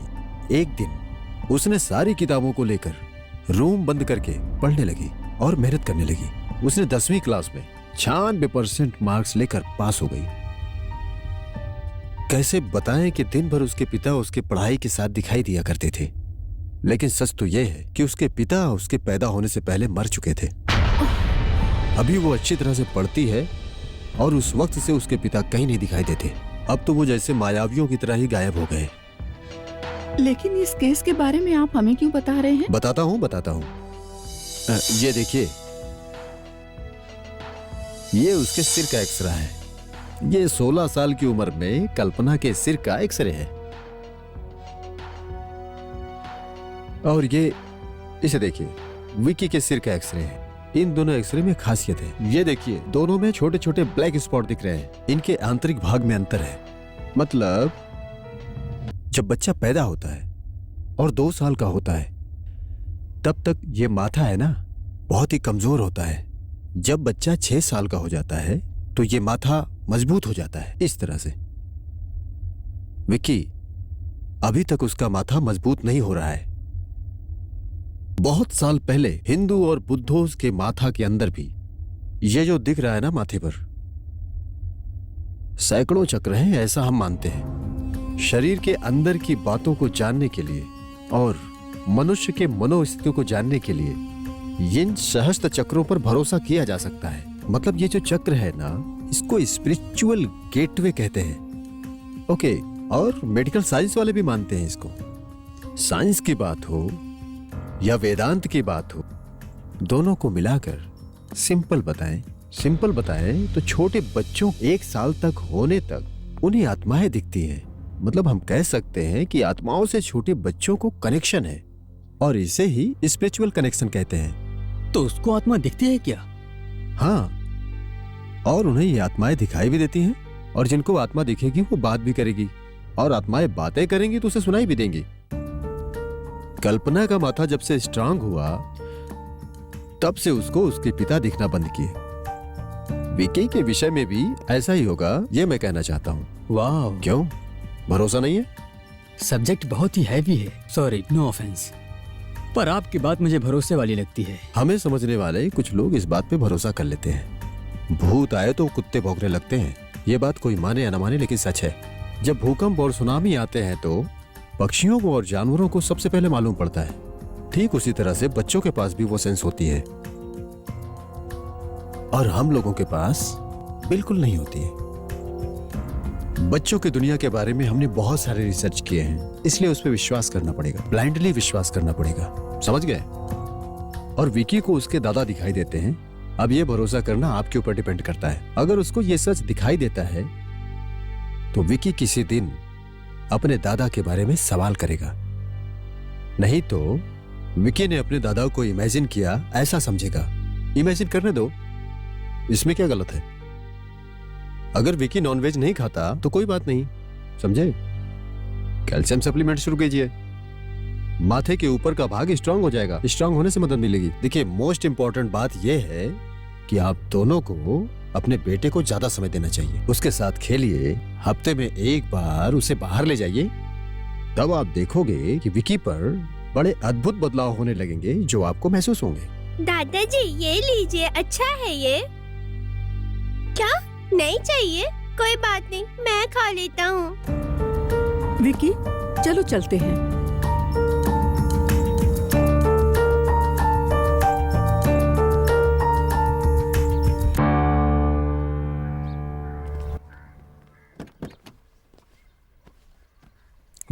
एक दिन उसने सारी किताबों को लेकर रूम बंद करके पढ़ने लगी और मेहनत करने लगी। उसने 10वीं क्लास में 96% मार्क्स लेकर पास हो गई। कैसे बताएं कि दिन भर उसके पिता उसके पढ़ाई के साथ दिखाई दिया करते थे, लेकिन सच तो यह है कि उसके पिता उसके पैदा होने से पहले मर चुके थे। अभी वो अच्छी तरह से पढ़ती है और उस वक्त से उसके पिता कहीं नहीं दिखाई देते। अब तो वो जैसे मायावियों की तरह ही गायब हो गए। लेकिन इस केस के बारे में आप हमें क्यों बता रहे हैं? बताता हूँ। ये देखिए, ये उसके सिर का एक्सरे है। ये 16 साल की उम्र में कल्पना के सिर का एक्सरे है। और ये इसे देखिए, विकी के सिर का एक्सरे है। इन दोनों एक्सरे में खासियत है। ये देखिए, दोनों में छोटे छोटे ब्लैक स्पॉट दिख रहे हैं। इनके आंतरिक भाग में अंतर है। मतलब जब बच्चा पैदा होता है और 2 साल का होता है, तब तक ये माथा है ना, बहुत ही कमजोर होता है। जब बच्चा 6 साल का हो जाता है तो ये माथा मजबूत हो जाता है, इस तरह से। विकी, अभी तक उसका माथा मजबूत नहीं हो रहा है। बहुत साल पहले हिंदू और बुद्धों के माथा के अंदर भी ये जो दिख रहा है ना माथे पर, सैकड़ों चक्र हैं, ऐसा हम मानते हैं। शरीर के अंदर की बातों को जानने के लिए और मनुष्य के मनोस्थितियों को जानने के लिए इन सहस्त्र चक्रों पर भरोसा किया जा सकता है। मतलब ये जो चक्र है ना, इसको स्पिरिचुअल गेटवे कहते हैं। ओके, और मेडिकल साइंस वाले भी मानते हैं इसको। साइंस की बात हो या वेदांत की बात हो, दोनों को मिलाकर सिंपल बताएं तो छोटे बच्चों 1 साल तक होने तक उन्हें आत्माएं दिखती हैं। मतलब हम कह सकते हैं कि आत्माओं से छोटे बच्चों को कनेक्शन है, और इसे ही स्पिरिचुअल कनेक्शन कहते हैं। तो उसको आत्मा दिखती है क्या? हाँ, और उन्हें ये आत्माएं दिखाई भी देती हैं, और जिनको आत्मा दिखेगी वो बात भी करेगी, और आत्माएं बातें करेंगी तो उसे सुनाई भी देंगी। कल्पना का माथा जब से स्ट्रांग हुआ, तब से उसको उसके पिता दिखना बंद किए। विकी के विषय में भी ऐसा ही होगा, ये मैं कहना चाहता हूँ। वाह, क्यों, भरोसा नहीं है? सब्जेक्ट बहुत ही हैवी है। सॉरी, नो ऑफेंस, पर आपकी बात मुझे भरोसे वाली लगती है। हमें समझने वाले कुछ लोग इस बात पे भरोसा कर लेते हैं। भूत आए तो कुत्ते भौंकने लगते हैं। ये बात कोई माने या न माने, लेकिन सच है। जब भूकंप और सुनामी आते हैं तो पक्षियों को और जानवरों को सबसे पहले मालूम पड़ता है। ठीक उसी तरह से बच्चों के पास भी वो सेंस होती है, और हम लोगों के पास बिल्कुल नहीं होती है। बच्चों की दुनिया के बारे में हमने बहुत सारे रिसर्च किए हैं, इसलिए उस पर विश्वास करना पड़ेगा, ब्लाइंडली विश्वास करना पड़ेगा। समझ गए? और विकी को उसके दादा दिखाई देते हैं। अब ये भरोसा करना आपके ऊपर डिपेंड करता है। अगर उसको ये सच दिखाई देता है तो विकी किसी दिन अपने दादा के बारे में सवाल करेगा। नहीं तो विकी ने अपने दादा को इमेजिन किया ऐसा समझेगा। इमेजिन करने दो, इसमें क्या गलत है? अगर विकी नॉनवेज नहीं खाता तो कोई बात नहीं, समझे? कैल्शियम सप्लीमेंट शुरू कीजिए, माथे के ऊपर का भाग स्ट्रांग हो जाएगा, स्ट्रांग होने से मदद मिलेगी। देखिए, मोस्ट इंपॉर्टेंट बात यह है कि आप दोनों को अपने बेटे को ज्यादा समय देना चाहिए। उसके साथ खेलिए, हफ्ते में 1 बार उसे बाहर ले जाइए। तब आप देखोगे कि विकी पर बड़े अद्भुत बदलाव होने लगेंगे जो आपको महसूस होंगे। दादाजी ये लीजिए, अच्छा है ये। क्या नहीं चाहिए? कोई बात नहीं, मैं खा लेता हूँ। विकी, चलो चलते हैं।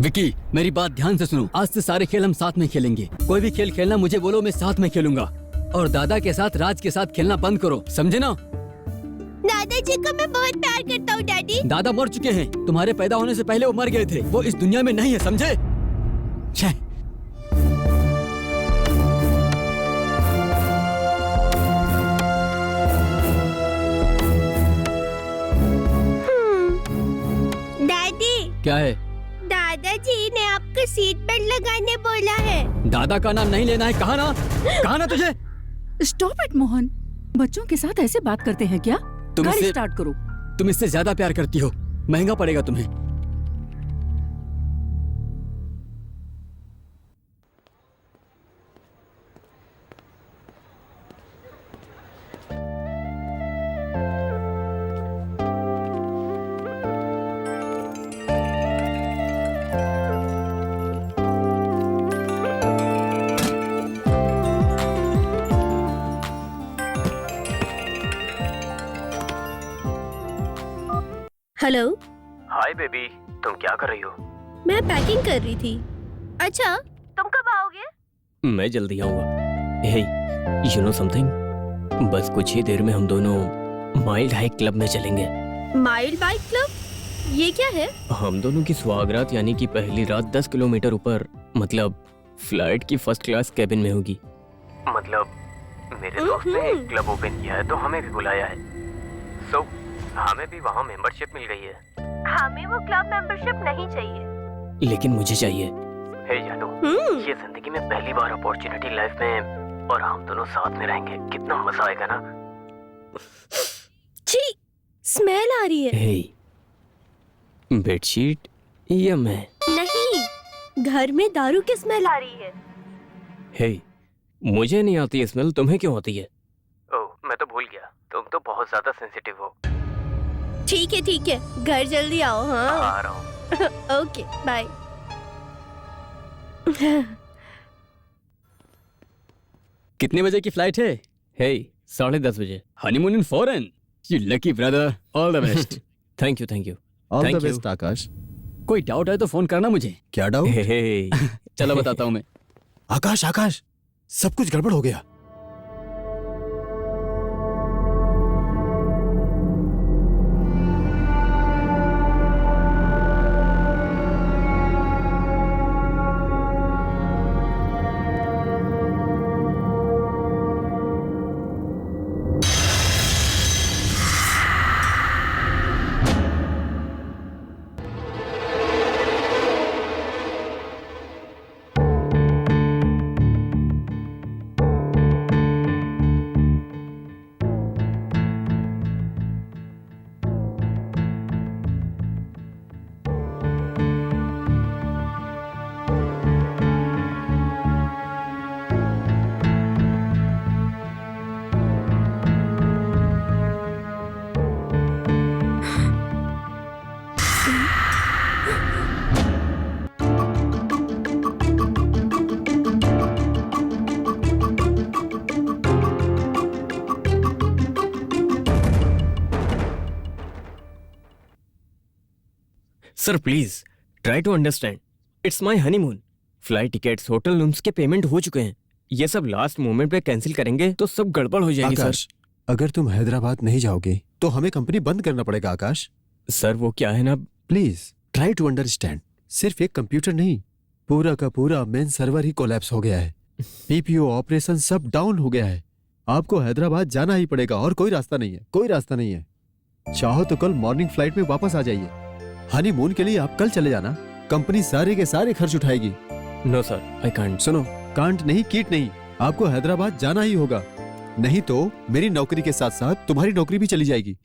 विकी, मेरी बात ध्यान से सुनो। आज से सारे खेल हम साथ में खेलेंगे। कोई भी खेल खेलना मुझे बोलो, मैं साथ में खेलूंगा। और दादा के साथ, राज के साथ खेलना बंद करो, समझे ना? दादाजी को मैं बहुत प्यार करता हूँ डैडी। दादा मर चुके हैं, तुम्हारे पैदा होने से पहले वो मर गए थे। वो इस दुनिया में नहीं है, समझे? छे। डैडी, क्या है? दादाजी ने आपको सीट बेल्ट लगाने बोला है। दादा का नाम नहीं लेना है, कहा ना? कहा ना तुझे? स्टॉप इट मोहन, बच्चों के साथ ऐसे बात करते हैं क्या? तुम गाड़ी इससे- स्टार्ट करो। तुम इससे ज्यादा प्यार करती हो, महंगा पड़ेगा तुम्हें। हेलो, हाय बेबी, तुम क्या कर रही हो? मैं पैकिंग कर रही थी। अच्छा, तुम कब आओगे? मैं जल्दी आऊंगा। हे, यू नो समथिंग? बस कुछ ही देर में हम दोनों माइल्ड हाइक क्लब में चलेंगे। Mild bike club? ये क्या है? हम दोनों की सुहागरात यानी कि पहली रात 10 किलोमीटर ऊपर, मतलब फ्लाइट की फर्स्ट क्लास कैबिन में होगी। मतलब मेरे दोस्त ने एक क्लब ओपन किया है तो हमें भी बुलाया है। सो हमें भी वहाँ मेंबरशिप मिल गई है। हमें वो क्लब मेंबरशिप नहीं चाहिए। लेकिन मुझे चाहिए। हे जानू, ये जिंदगी में पहली बार अपॉर्चुनिटी लाइफ में, और हम दोनों साथ में रहेंगे, कितना मजा आएगा ना। छी, स्मेल आ रही है। हे, बेडशीट या मैं? नहीं, घर में दारू की स्मेल आ रही है। हे, मुझे नहीं आती स्मेल, तुम्हें क्यों आती है? ओह, मैं तो भूल गया, तुम तो बहुत ज्यादा सेंसिटिव हो। ठीक है, घर जल्दी आओ। हाँ, आ रहा हूँ। Okay, bye. कितने बजे की फ्लाइट है? हे, 10:30 बजे। Honeymoon in foreign. You lucky brother, all the best. Thank you. All Thank the you. Best Akash. कोई डाउट है तो फोन करना मुझे। क्या डाउट? हे, चलो बताता हूँ मैं। आकाश, सब कुछ गड़बड़ हो गया। Sir please try to understand, it's my honeymoon. Flight tickets, hotel rooms के पेमेंट हो चुके हैं। ये सब लास्ट मोमेंट पे कैंसिल करेंगे तो सब गड़बड़ हो जाएगी। आकाश, अगर तुम हैदराबाद नहीं जाओगे तो हमें कंपनी बंद करना पड़ेगा। आकाश, सर वो क्या है ना, प्लीज ट्राई टू अंडरस्टैंड। सिर्फ एक कंप्यूटर नहीं, पूरा का पूरा मेन सर्वर ही कोलैप्स हो गया है। पीपीओ ऑपरेशन सब डाउन हो गया है। आपको हैदराबाद जाना ही पड़ेगा और कोई रास्ता नहीं है। चाहो तो कल मॉर्निंग फ्लाइट में वापस आ जाइए। हनीमून के लिए आप कल चले जाना, कंपनी सारे के सारे खर्च उठाएगी। No sir, I can't. सुनो, कांट नहीं, कीट नहीं, आपको हैदराबाद जाना ही होगा। नहीं तो मेरी नौकरी के साथ साथ तुम्हारी नौकरी भी चली जाएगी।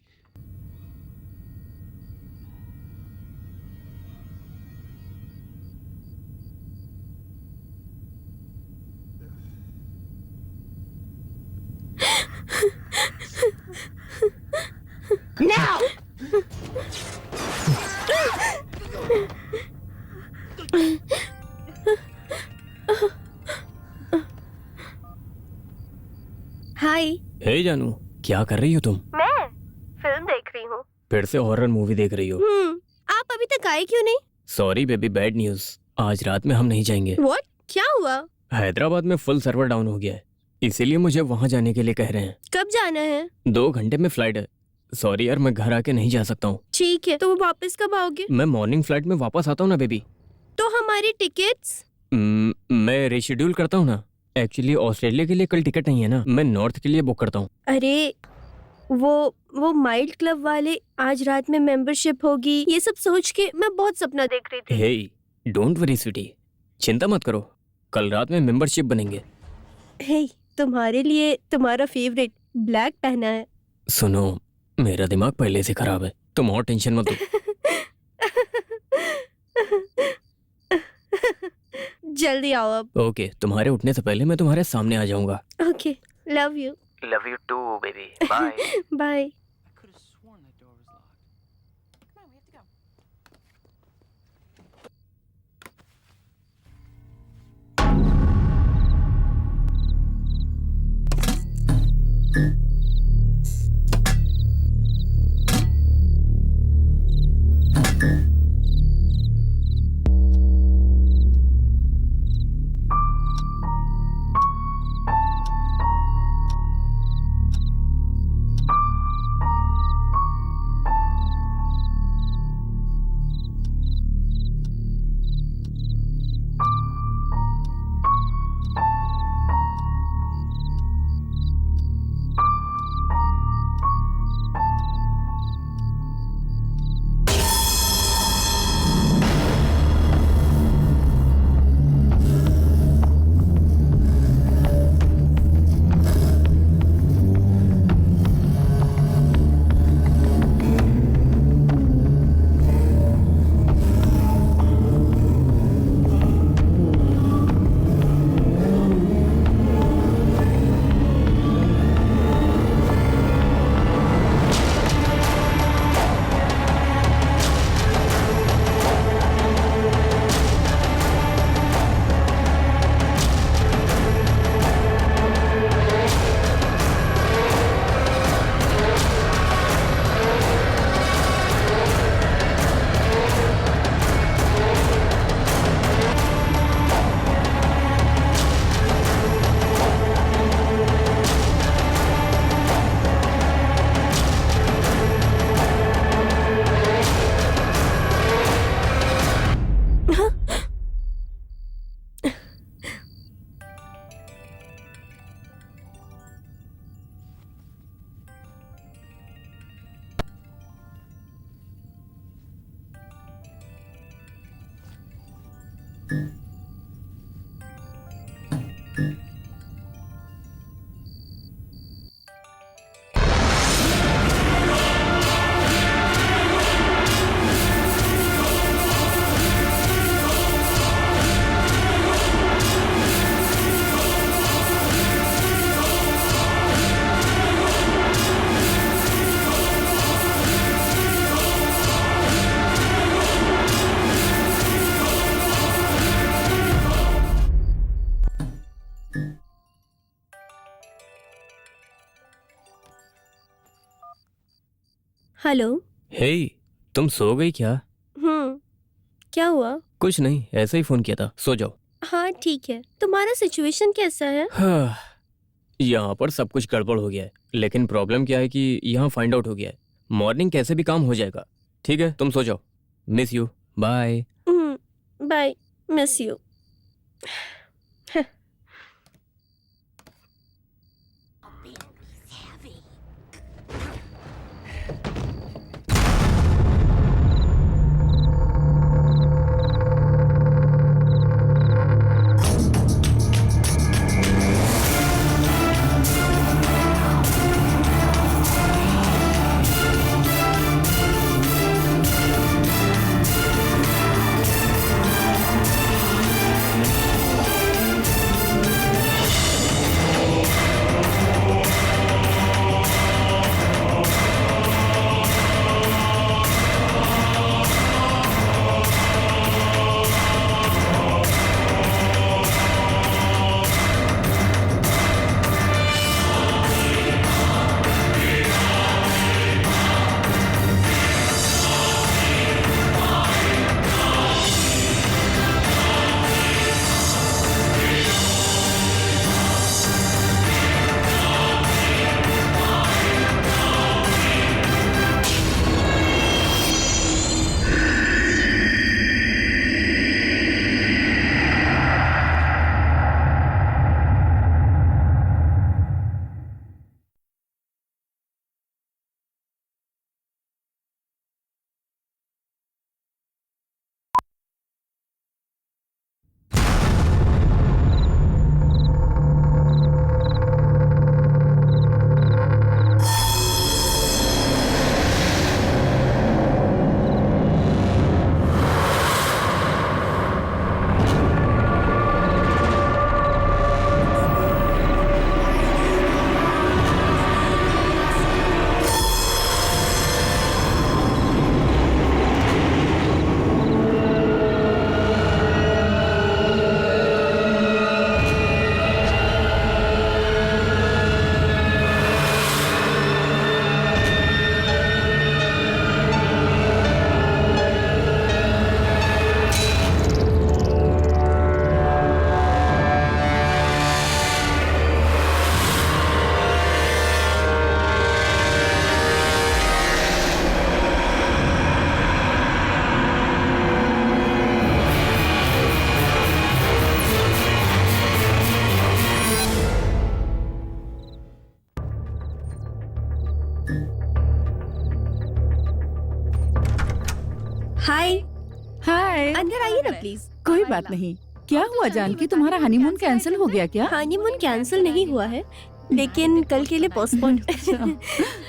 Now! हाय। हे जानू, क्या कर रही हो तुम? मैं फिल्म देख रही हूँ। फिर से हॉरर मूवी देख रही हो? आप अभी तक आए क्यों नहीं? Sorry baby, bad news. आज रात में हम नहीं जाएंगे। व्हाट? क्या हुआ? हैदराबाद में फुल सर्वर डाउन हो गया है, इसीलिए मुझे वहां जाने के लिए कह रहे हैं। कब जाना है? 2 घंटे में फ्लाइट है। सॉरी यार, मैं घर आके नहीं जा सकता हूँ। ठीक है, तो वापस कब आओगे? मैं मॉर्निंग फ्लाइट में वापस आता हूँ ना बेबी। तो हमारी टिकट्स? मैं रिशेड्यूल करता हूँ ना। एक्चुअली ऑस्ट्रेलिया के लिए कल टिकट नहीं है ना, मैं नॉर्थ के लिए बुक करता हूँ। अरे वो माइल्ड क्लब वाले आज रात में मेंबरशिप होगी, ये सब सोच के मैं बहुत सपना देख रही थी। हे डोंट वरी स्वीटी, चिंता मत करो, कल रात में मेंबरशिप बनेंगे। हे, तुम्हारे लिए तुम्हारा फेवरेट ब्लैक पहना है। सुनो, मेरा दिमाग पहले से खराब है, तुम और टेंशन मत लो। जल्दी आओ अब। ओके, तुम्हारे उठने से पहले मैं तुम्हारे सामने आ जाऊंगा। Okay, love you. Love you too baby, bye. Bye. Hello. Hey, तुम सो गई क्या? क्या हुआ? कुछ नहीं, ऐसे ही फोन किया था, सो जाओ। हाँ ठीक है, तुम्हारा सिचुएशन कैसा है? यहाँ पर सब कुछ गड़बड़ हो गया है, लेकिन प्रॉब्लम क्या है कि यहाँ फाइंड आउट हो गया है। मॉर्निंग कैसे भी काम हो जाएगा। ठीक है, तुम सो जाओ। Miss you, bye. Bye, miss you. Hi, hi. अंदर आइए ना प्लीज। कोई बात नहीं। क्या हुआ जानकी, तुम्हारा हनीमून कैंसिल हो गया क्या? हनीमून कैंसिल नहीं हुआ है, लेकिन कल के लिए पोस्टपोन।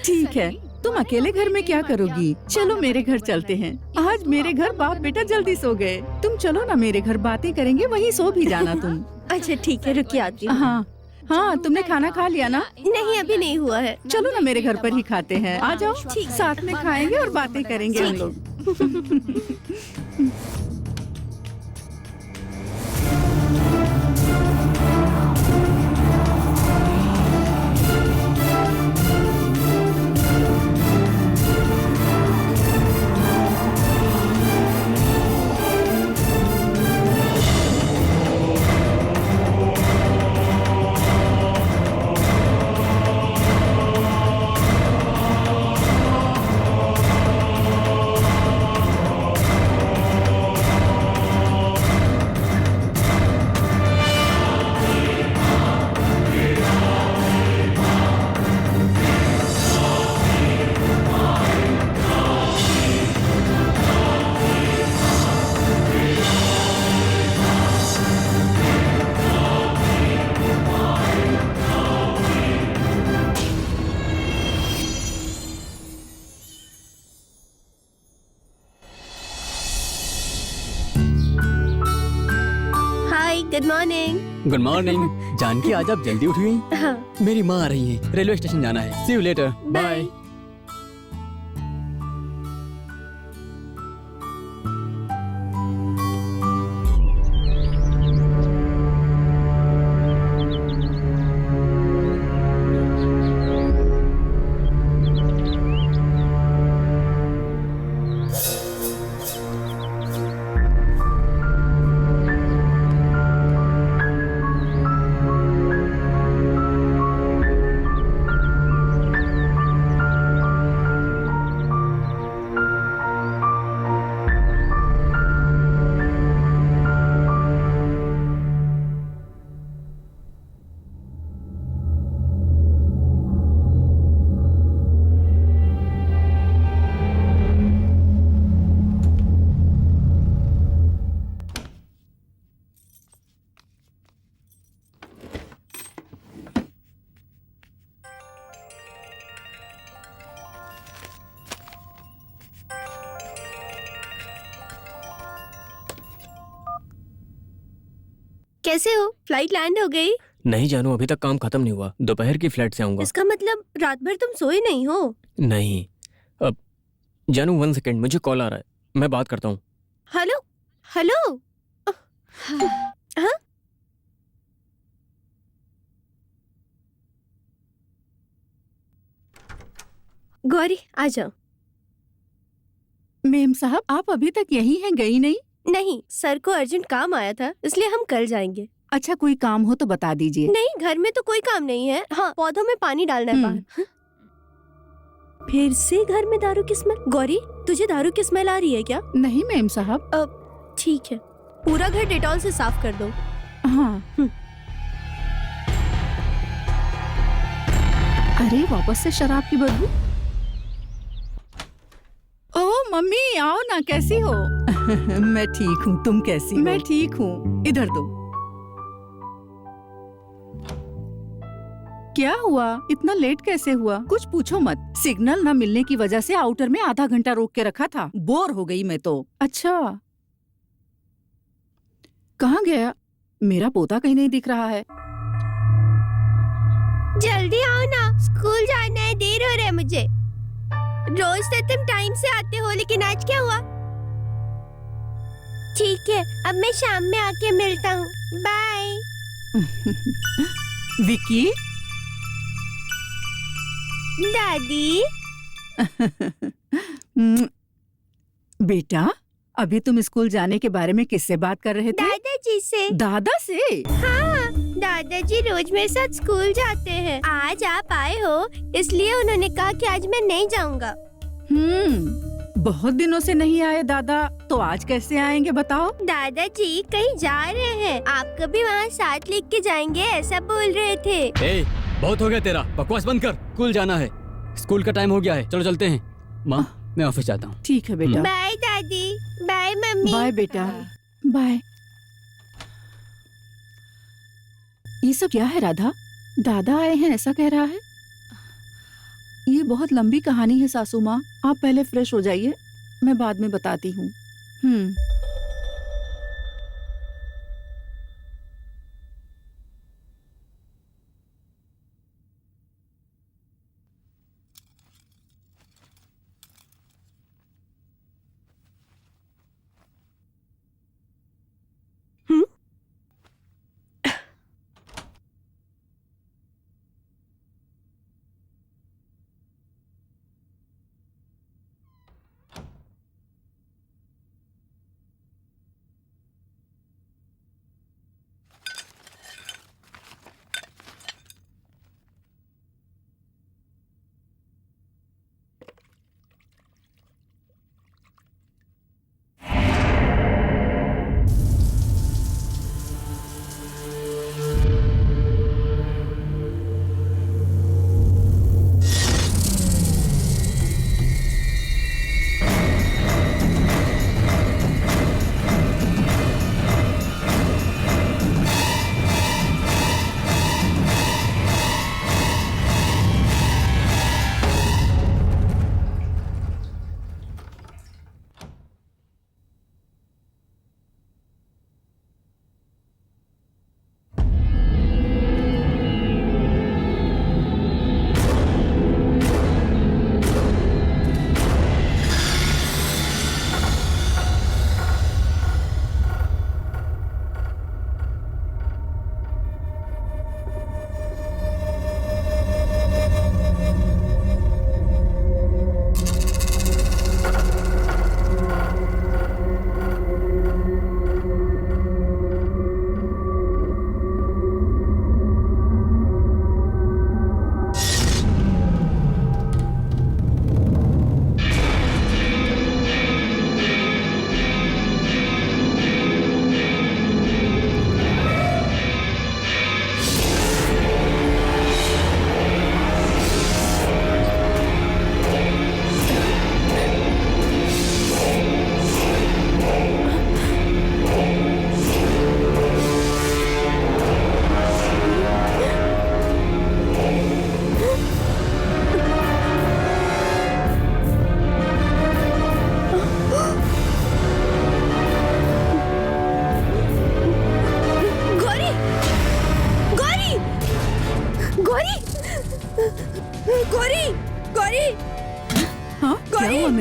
ठीक है, तुम अकेले घर में क्या करोगी? चलो मेरे घर चलते हैं। आज मेरे घर बाप बेटा जल्दी सो गए। तुम चलो ना मेरे घर, बातें करेंगे, वहीं सो भी जाना तुम। अच्छा ठीक है, रुकिए आती हूँ। हाँ हाँ, तुमने खाना खा लिया ना? नहीं, अभी नहीं हुआ है। चलो ना मेरे घर पर ही खाते हैं। आ जाओ, साथ में खाएंगे और बातें करेंगे हम लोग। Hi, good morning. Good morning. Janaki, आज आप जल्दी उठ गई? हाँ, मेरी माँ आ रही है, रेलवे स्टेशन जाना है। सी यू लेटर। बाय। कैसे हो? फ्लाइट लैंड हो गई? नहीं जानू, अभी तक काम खत्म नहीं हुआ। दोपहर की फ्लाइट से आऊंगा। इसका मतलब रात भर तुम सोए नहीं हो? नहीं। अब जानू 1 सेकेंड, मुझे कॉल आ रहा है, मैं बात करता हूँ। Hello hello. हाँ? गौरी आ जाओ। मेम साहब, आप अभी तक यही हैं, गई नहीं? नहीं, सर को अर्जेंट काम आया था, इसलिए हम कल जाएंगे। अच्छा, कोई काम हो तो बता दीजिए। नहीं, घर में तो कोई काम नहीं है। हाँ, पौधों में पानी डालना है बाहर। फिर से घर में दारू की स्मेल। गौरी, तुझे दारू की स्मेल आ रही है क्या? नहीं मेम साहब। ठीक है, पूरा घर डेटॉल से साफ कर दो। हाँ। अरे, वापस से शराब की बदबू। ओ मम्मी, आओ ना, कैसी हो? मैं ठीक हूँ, तुम कैसी हो? मैं ठीक हूँ। इधर दो। क्या हुआ? इतना लेट कैसे हुआ? कुछ पूछो मत। सिग्नल न मिलने की वजह से आउटर में आधा घंटा रोक के रखा था। बोर हो गई मैं तो। अच्छा, कहाँ गया? मेरा पोता कहीं नहीं दिख रहा है। जल्दी आओ ना, स्कूल जाना है, देर हो रहा है मुझे। रोज तो तुम टाइम से आते हो, लेकिन आज क्या हुआ? ठीक है, अब मैं शाम में आके मिलता हूँ। बाय। विकी। दादी। बेटा, अभी तुम स्कूल जाने के बारे में किससे बात कर रहे थे? दादाजी से। दादा से? हाँ, दादाजी रोज मेरे साथ स्कूल जाते हैं। आज आप आए हो, इसलिए उन्होंने कहा कि आज मैं नहीं जाऊंगा। बहुत दिनों से नहीं आए दादा, तो आज कैसे आएंगे बताओ? दादाजी कहीं जा रहे हैं, आपको भी वहाँ साथ लेके जाएंगे, ऐसा बोल रहे थे। ए, बहुत हो गया तेरा, बकवास बंद कर। स्कूल जाना है, स्कूल का टाइम हो गया है, चलो चलते हैं। माँ, मैं ऑफिस जाता हूँ। ठीक है बेटा। बाय दादी। मम्मी। बाय बेटा, बाय। ये सब क्या है राधा? दादा आए हैं ऐसा कह रहा है? ये बहुत लंबी कहानी है सासू माँ, आप पहले फ्रेश हो जाइए, मैं बाद में बताती हूँ।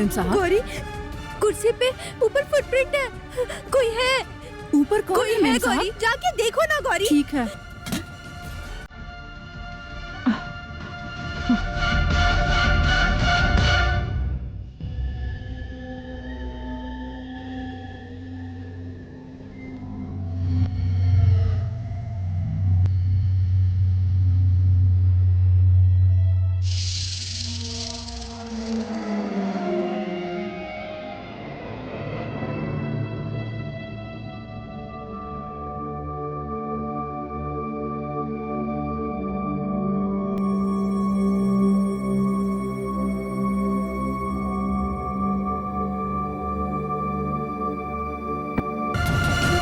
साहब? गौरी, कुर्सी पे ऊपर फुटप्रिंट है, कोई है ऊपर? कौन कोई है साहब? गौरी, जाके देखो ना गौरी। ठीक है।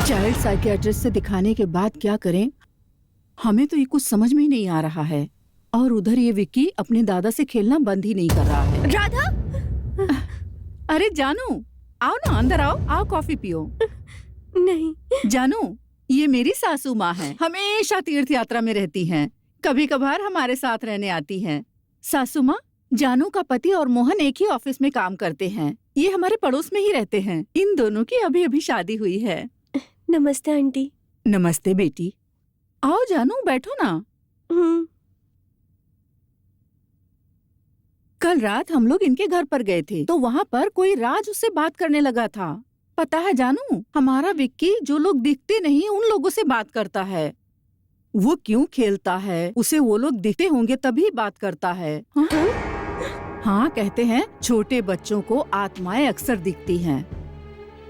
चाइल्ड साइकियाट्रिस्ट से दिखाने के बाद क्या करें, हमें तो ये कुछ समझ में ही नहीं आ रहा है। और उधर ये विक्की अपने दादा से खेलना बंद ही नहीं कर रहा है। राधा, अरे जानू, आओ ना, अंदर आओ, आओ कॉफी पियो। नहीं जानू, ये मेरी सासू माँ है, हमेशा तीर्थ यात्रा में रहती हैं, कभी कभार हमारे साथ रहने आती हैं। सासू माँ, जानू का पति और मोहन एक ही ऑफिस में काम करते हैं, ये हमारे पड़ोस में ही रहते हैं। इन दोनों की अभी अभी शादी हुई है। नमस्ते आंटी। नमस्ते बेटी, आओ जानू, बैठो ना। कल रात हम लोग इनके घर पर गए थे, तो वहाँ पर कोई राज उससे बात करने लगा था। पता है जानू, हमारा विक्की जो लोग दिखते नहीं उन लोगों से बात करता है। वो क्यों खेलता है, उसे वो लोग दिखते होंगे तभी बात करता है। हाँ, कहते हैं छोटे बच्चों को आत्माएं अक्सर दिखती हैं।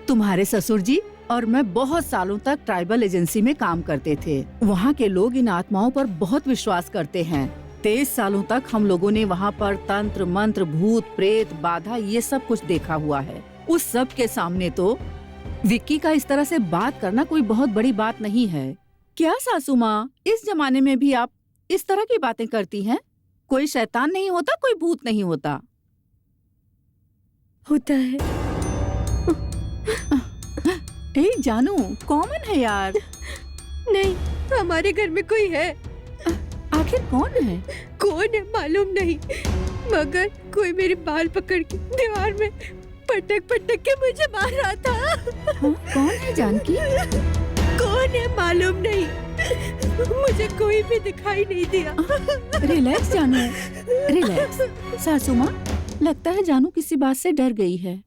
तुम्हारे ससुर जी और मैं बहुत सालों तक ट्राइबल एजेंसी में काम करते थे। वहाँ के लोग इन आत्माओं पर बहुत विश्वास करते हैं। 23 सालों तक हम लोगों ने वहाँ पर तंत्र मंत्र, भूत प्रेत, बाधा, ये सब कुछ देखा हुआ है। उस सब के सामने तो विक्की का इस तरह से बात करना कोई बहुत बड़ी बात नहीं है। क्या सासू माँ, इस जमाने में भी आप इस तरह की बातें करती हैं? कोई शैतान नहीं होता, कोई भूत नहीं होता। होता है। ए जानू, कॉमन है यार। नहीं, हमारे घर में कोई है। आखिर कौन है? कौन है मालूम नहीं, मगर कोई मेरे बाल पकड़ के दीवार में पटक पटक के मुझे मार रहा था। हाँ, कौन है जानकी? कौन है मालूम नहीं, मुझे कोई भी दिखाई नहीं दिया। रिलैक्स जानू, रिलैक्स। सासू माँ, लगता है जानू किसी बात से डर गई है।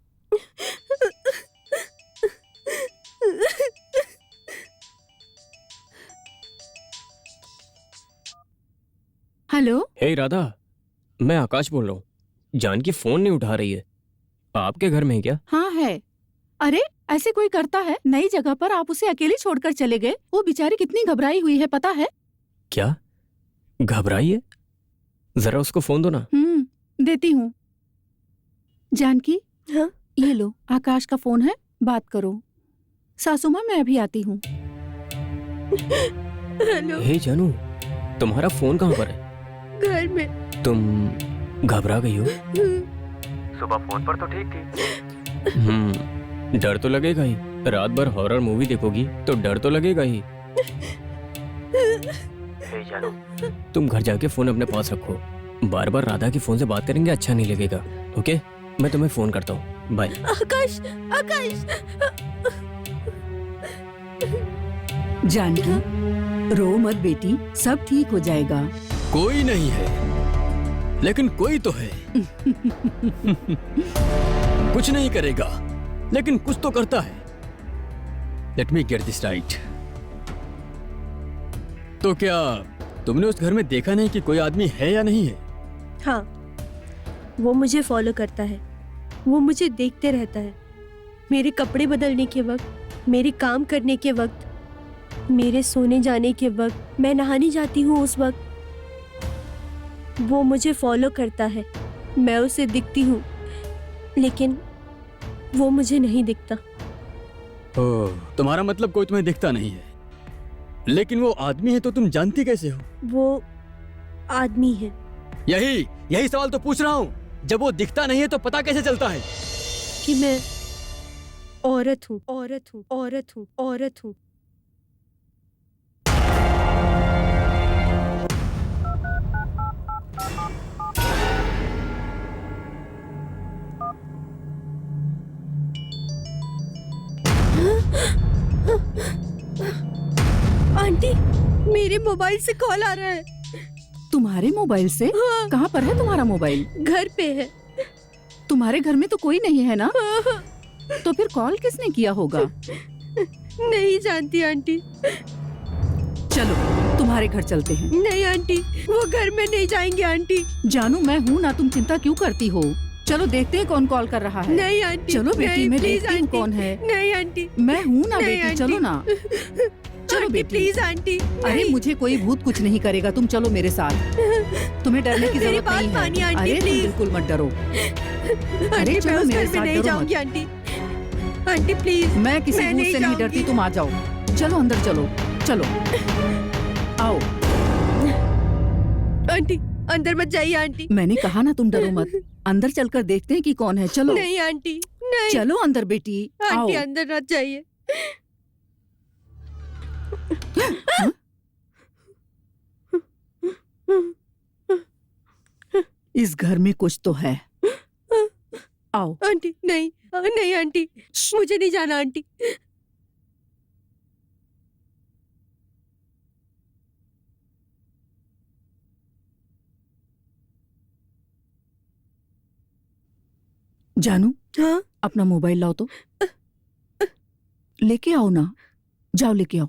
हेलो। हे राधा, मैं आकाश बोल रहा हूँ। जानकी फोन नहीं उठा रही है। आपके घर में है क्या? हाँ है। अरे ऐसे कोई करता है? नई जगह पर आप उसे अकेले छोड़कर चले गए। वो बेचारी कितनी घबराई हुई है पता है? क्या घबराई है? जरा उसको फोन दो ना। देती हूँ। जानकी, हाँ? ये लो, आकाश का फोन है, बात करो। सासू माँ, मैं अभी आती हूँ। हेलो। हे जानू, तुम्हारा फोन कहाँ पर है? घर में। तुम घबरा गई हो? सुबह फोन पर तो ठीक थी। डर तो लगेगा ही। रात भर हॉरर मूवी देखोगी तो डर तो लगेगा ही। हे जानू, तुम घर जाके फोन अपने पास रखो। बार बार राधा के फोन से बात करेंगे अच्छा नहीं लगेगा। ओके, मैं तुम्हें फोन करता हूँ। बाय। आकाश, आकाश। जानकी, रो मत बेटी, सब ठीक हो जाएगा। कोई नहीं है, लेकिन कोई तो है। कुछ नहीं करेगा, लेकिन कुछ तो करता है। Let me get this right. तो क्या तुमने उस घर में देखा नहीं कि कोई आदमी है या नहीं है? हाँ, वो मुझे फॉलो करता है। वो मुझे देखते रहता है। मेरे कपड़े बदलने के वक्त, मेरे काम करने के वक्त, मेरे सोने जाने के वक्त, मैं नहाने जाती हूँ उस वक्त वो मुझे फॉलो करता है। मैं उसे दिखती हूँ, लेकिन वो मुझे नहीं दिखता। ओह, तुम्हारा मतलब कोई तुम्हें दिखता नहीं है, लेकिन वो आदमी है तो तुम जानती कैसे हो? वो आदमी है। यही सवाल तो पूछ रहा हूँ। जब वो दिखता नहीं है तो पता कैसे चलता है कि मैं औरत हूँ, औरत हूँ, औरत हूँ, औरत हूँ। आंटी, मेरे मोबाइल से कॉल आ रहा है। तुम्हारे मोबाइल से? हाँ। कहाँ पर है तुम्हारा मोबाइल? घर पे है। तुम्हारे घर में तो कोई नहीं है ना? हाँ। तो फिर कॉल किसने किया होगा? नहीं जानती आंटी। चलो तुम्हारे घर चलते हैं। नहीं आंटी, वो घर में नहीं जाएंगे आंटी। जानू, मैं हूँ ना, तुम चिंता क्यों करती हो? चलो देखते हैं कौन कॉल कर रहा है। नहीं आंटी। चलो बेटी, नहीं, मैं प्लीज देखती हूँ आंटी। कौन है। नहीं आंटी। मैं हूँ ना नहीं, बेटी, आंटी। चलो ना। चलो आंटी, बेटी। Please aunty. अरे नहीं। मुझे कोई भूत कुछ नहीं करेगा, तुम चलो मेरे साथ। तुम्हें डरने की मेरी जरूरत बात नहीं मानिए है। आंटी, अरे तुम प्लीज। बिल्कुल मत डरो। आंटी, मैं चलो उस मेरे घर में साथ, नहीं डरो जाऊंगी मत। आंटी। Aunty please. मैं किसी मैं भूत नहीं से नहीं डरती, जाऊंगी। तुम आ जाओ। चलो अंदर चलो, चलो आओ। आंटी, अंदर मत जाइए आंटी। मैंने कहा ना तुम डरो मत। अंदर चलकर देखते हैं कि कौन है। चलो नहीं आंटी, नहीं। चलो अंदर बेटी, आओ। आंटी, अंदर मत जाइए। इस घर में कुछ तो है। आओ। आंटी, नहीं, नहीं आंटी, मुझे नहीं जाना आंटी। जानू, हाँ? अपना मोबाइल लाओ तो। लेके आओ ना, जाओ लेके आओ।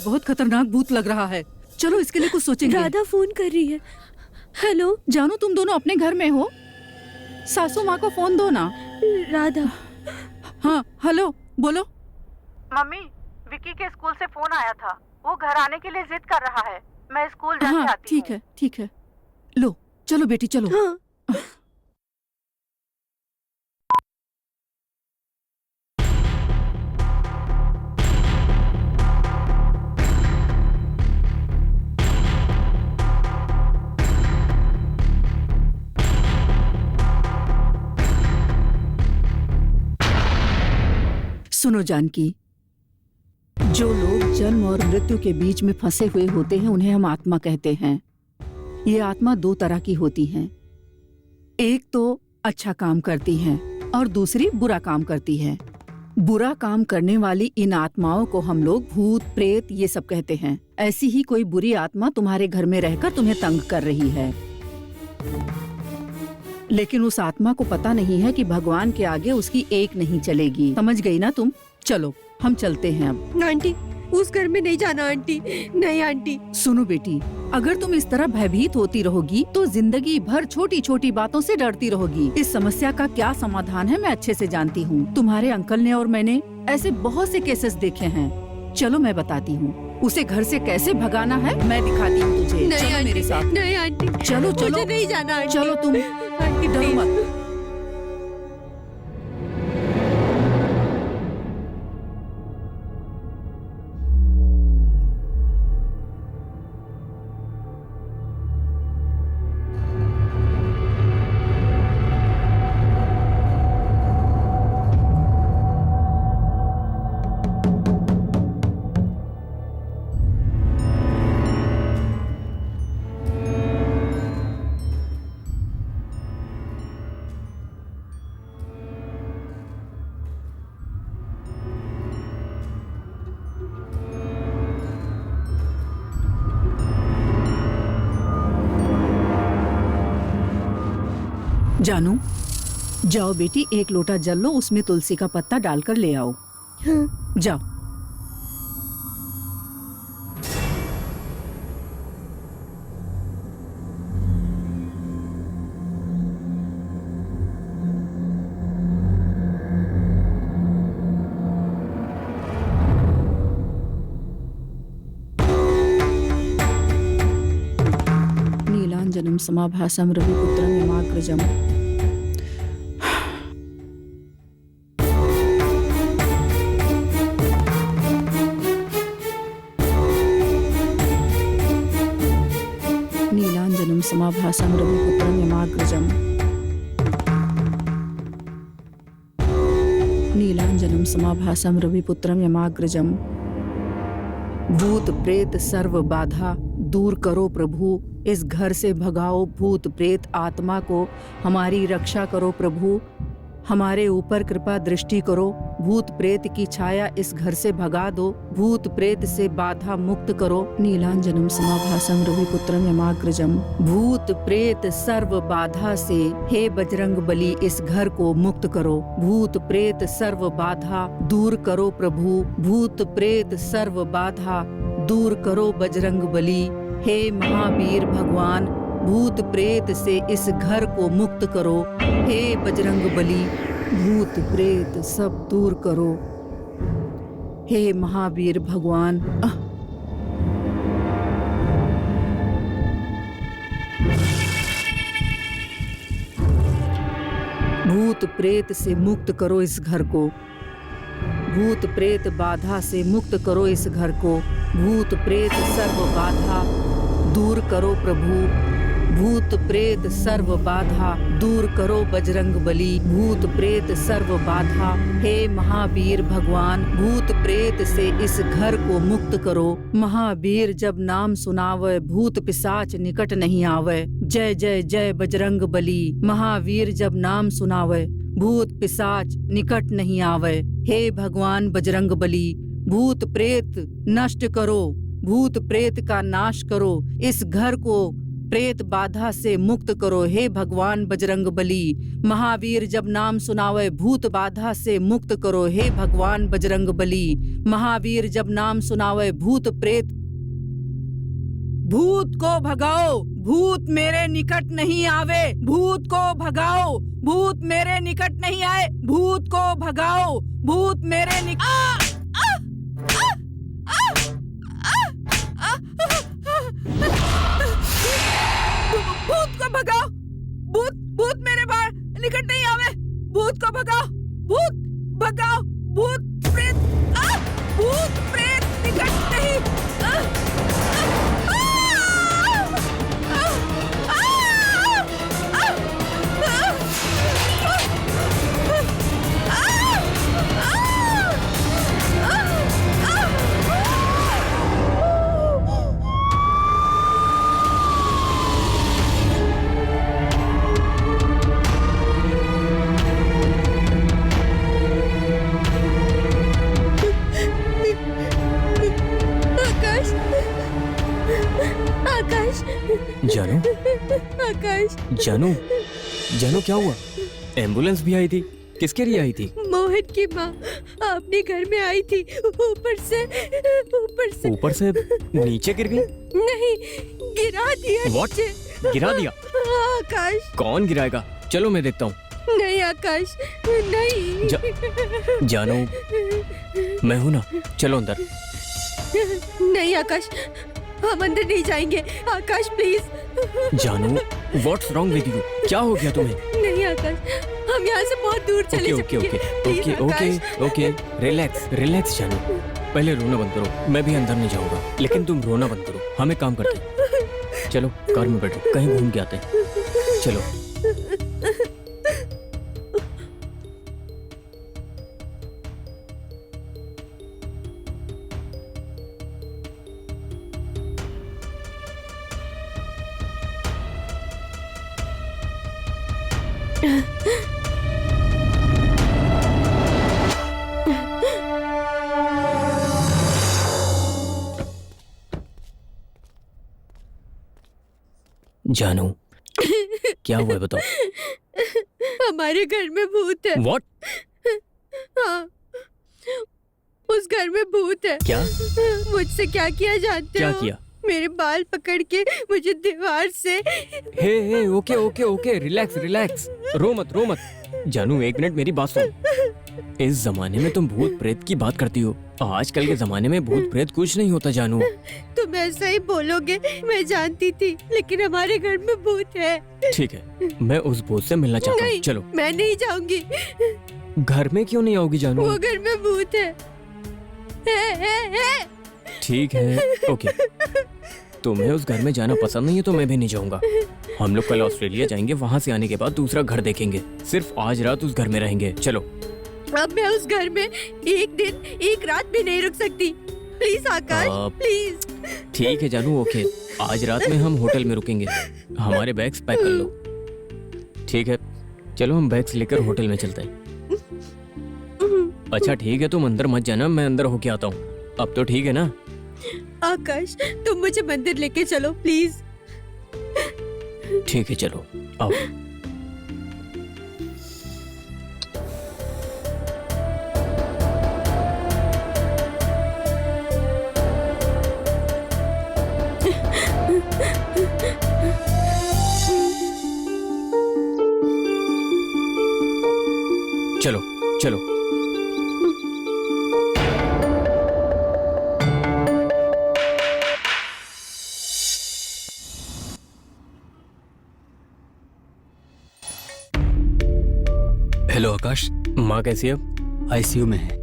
बहुत खतरनाक भूत लग रहा है। चलो इसके लिए कुछ सोचेंगे। राधा फोन कर रही है। हेलो जानू, तुम दोनों अपने घर में हो? सासू माँ को फोन दो ना। राधा। हाँ हेलो, बोलो। मम्मी, विकी के स्कूल से फोन आया था। वो घर आने के लिए जिद कर रहा है। मैं स्कूल जाके हाँ आती हूँ। ठीक है, ठीक है। लो चलो बेटी, चलो। हाँ सुनो जानकी, जो लोग जन्म और मृत्यु के बीच में फंसे हुए होते हैं उन्हें हम आत्मा कहते हैं। ये आत्मा दो तरह की होती हैं। एक तो अच्छा काम करती हैं और दूसरी बुरा काम करती है। बुरा काम करने वाली इन आत्माओं को हम लोग भूत प्रेत ये सब कहते हैं। ऐसी ही कोई बुरी आत्मा तुम्हारे घर में रहकर तुम्हें तंग कर रही है, लेकिन उस आत्मा को पता नहीं है कि भगवान के आगे उसकी एक नहीं चलेगी। समझ गई ना तुम? चलो हम चलते हैं अब। आंटी, उस घर में नहीं जाना आंटी। नहीं आंटी। सुनो बेटी, अगर तुम इस तरह भयभीत होती रहोगी तो जिंदगी भर छोटी छोटी बातों से डरती रहोगी। इस समस्या का क्या समाधान है मैं अच्छे से जानती हूँ। तुम्हारे अंकल ने और मैंने ऐसे बहुत से केसेस देखे हैं। चलो मैं बताती हूँ उसे घर से कैसे भगाना है, मैं दिखाती हूँ तुझे। चलो मेरे साथ। नहीं आंटी, चलो चलो, मुझे नहीं जाना आंटी। चलो तुम आंटी डरो please। मत। जानू, जाओ बेटी, एक लोटा जल लो, उसमें तुलसी का पत्ता डालकर ले आओ। हाँ। जाओ। नीलांजनम समाभासम रविपुत्रम यमाग्रजम। नीलांजनम समाभासम रविपुत्रम यमाग्रजम। नीलांजनम समाभासम रविपुत्रम यमाग्रजम। भूत प्रेत सर्व बाधा दूर करो प्रभु, इस घर से भगाओ भूत प्रेत आत्मा को, हमारी रक्षा करो प्रभु, हमारे ऊपर कृपा दृष्टि करो। भूत प्रेत की छाया इस घर से भगा दो, भूत प्रेत से बाधा मुक्त करो। नीलांजनम समाभासम रविपुत्रम यमाग्रजम। भूत प्रेत सर्व बाधा से हे बजरंग बली इस घर को मुक्त करो। भूत प्रेत सर्व बाधा दूर करो प्रभु, भूत प्रेत सर्व बाधा दूर करो बजरंग बली। हे महावीर भगवान, भूत प्रेत से इस घर को मुक्त करो। हे बजरंग बली, भूत प्रेत सब दूर करो। हे महावीर भगवान। भूत प्रेत से मुक्त करो इस घर को, भूत प्रेत बाधा से मुक्त करो इस घर को। भूत प्रेत सर्व बाधा दूर करो प्रभु, भूत प्रेत सर्व बाधा दूर करो बजरंग बली। भूत प्रेत सर्व बाधा, हे महावीर भगवान, भूत प्रेत से इस घर को मुक्त करो। महावीर जब नाम सुनावे भूत पिशाच निकट नहीं आवे। जय जय जय बजरंग बली। महावीर जब नाम सुनावे भूत पिशाच निकट नहीं आवे। हे भगवान बजरंग बली, भूत प्रेत नष्ट करो, भूत प्रेत का नाश करो, इस घर को प्रेत बाधा से मुक्त करो हे भगवान बजरंग बली। महावीर जब नाम सुनावे भूत बाधा से मुक्त करो हे भगवान बजरंग बली। महावीर जब नाम सुनावे भूत प्रेत। भूत को भगाओ, भूत मेरे निकट नहीं आवे। भूत को भगाओ, भूत मेरे निकट नहीं आए। भूत को भगाओ, भूत मेरे निकट। भूत को भगाओ, भूत भूत मेरे बाहर निकट नहीं आवे। भूत को भगाओ, भूत भगाओ, भूत प्रेत, भूत प्रेत निकट नहीं। जानू, आकाश, जानू, जानू क्या हुआ? एम्बुलेंस भी आई थी, किसके लिए आई थी? मोहन की माँ अपने घर में आई थी। ऊपर से ऊपर से नीचे गिर गई? नहीं, गिरा दिया। What? नीचे। गिरा दिया? आकाश, कौन गिराएगा? चलो मैं देखता हूँ। नहीं आकाश, नहीं। जानू, मैं हूँ ना, चलो अंदर। नहीं आकाश, हम अंदर नहीं जाएंगे। आकाश प्लीज। जानू, व्हाट्स रॉन्ग विद यू? क्या हो गया तुम्हें? नहीं आकाश, हम यहाँ से बहुत दूर चले ओके ओके जाएंगे। Okay Please, okay Akash. Okay, relax relax जानू। पहले रोना बंद करो, मैं भी अंदर नहीं जाऊंगा, लेकिन तुम रोना बंद करो। हम एक काम करते हैं, चलो कार में बैठो, कहीं घूम के आते हैं। चलो। जानू, क्या हुआ है बताओ? हमारे घर में भूत है। व्हाट? हाँ, उस घर में भूत है। क्या? मुझसे क्या किया जानते क्या हो? किया? मेरे बाल पकड़ के मुझे दीवार से। Hey okay okay okay, relax relax, रो मत। जानू एक मिनट, मेरी बात सुन। इस जमाने में तुम भूत प्रेत की बात करती हो। आजकल के जमाने में भूत प्रेत कुछ नहीं होता जानू। तुम ऐसा ही बोलोगे, मैं जानती थी, लेकिन हमारे घर में भूत है। ठीक है, मैं उस भूत से मिलना चाहता हूँ। नहीं, चलो। मैं नहीं जाऊंगी। घर में क्यों नहीं आओगी जानू? वो घर में भूत है। ठीक है, ओके। तुम्हें उस घर में जाना पसंद नहीं है तो मैं भी नहीं जाऊंगा। हम लोग कल ऑस्ट्रेलिया जाएंगे, वहाँ से आने के बाद दूसरा घर देखेंगे। सिर्फ आज रात उस घर में रहेंगे। चलो। अब मैं उस घर में एक दिन एक रात भी नहीं रुक सकती। Please Akash, please. ठीक है जानू, ओके। आज रात में हम होटल में रुकेंगे। हमारे बैग्स पैक कर लो। ठीक है, चलो हम बैग्स लेकर होटल में चलते हैं। अच्छा ठीक है, तुम अंदर मत जाना, मैं अंदर होके आता हूँ। अब तो ठीक है ना? आकाश, तुम मुझे मंदिर लेके चलो प्लीज। ठीक है, चलो आओ। चलो चलो। हेलो आकाश, माँ कैसी है? आईसीयू में है,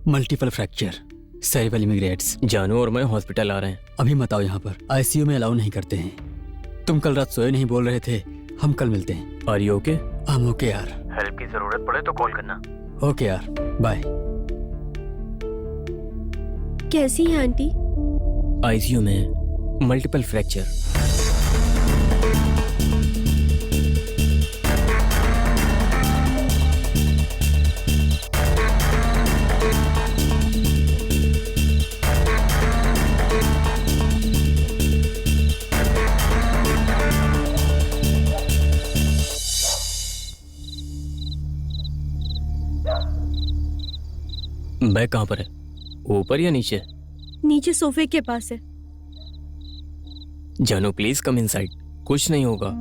मल्टीपल फ्रैक्चर, सेरेब्रल इमिग्रेट्स। जानू और मैं हॉस्पिटल आ रहे हैं। अभी मत आओ यहाँ पर, आईसीयू में अलाउ नहीं करते हैं। तुम कल रात सोए नहीं बोल रहे थे, हम कल मिलते हैं। Are you okay? हम ओके यार। हेल्प की जरूरत पड़े तो कॉल करना। ओके यार, बाय। कैसी है आंटी? आईसीयू में मल्टीपल फ्रैक्चर। बैग कहाँ पर है? ऊपर या नीचे? नीचे सोफे के पास है। जानू प्लीज कम इनसाइड, कुछ नहीं होगा।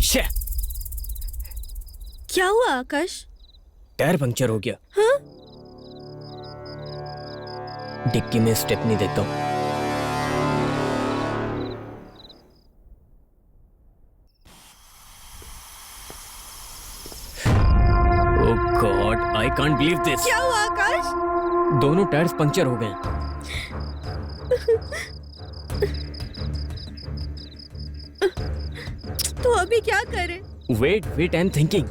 शे, क्या हुआ आकाश? टायर पंक्चर हो गया। हाँ? डिक्की में स्टेप नहीं देखता हूँ। Oh god, I can't believe this. क्या हुआ आकाश? दोनों टायर्स पंक्चर हो गए। तो अभी क्या करें? Wait wait, I am thinking.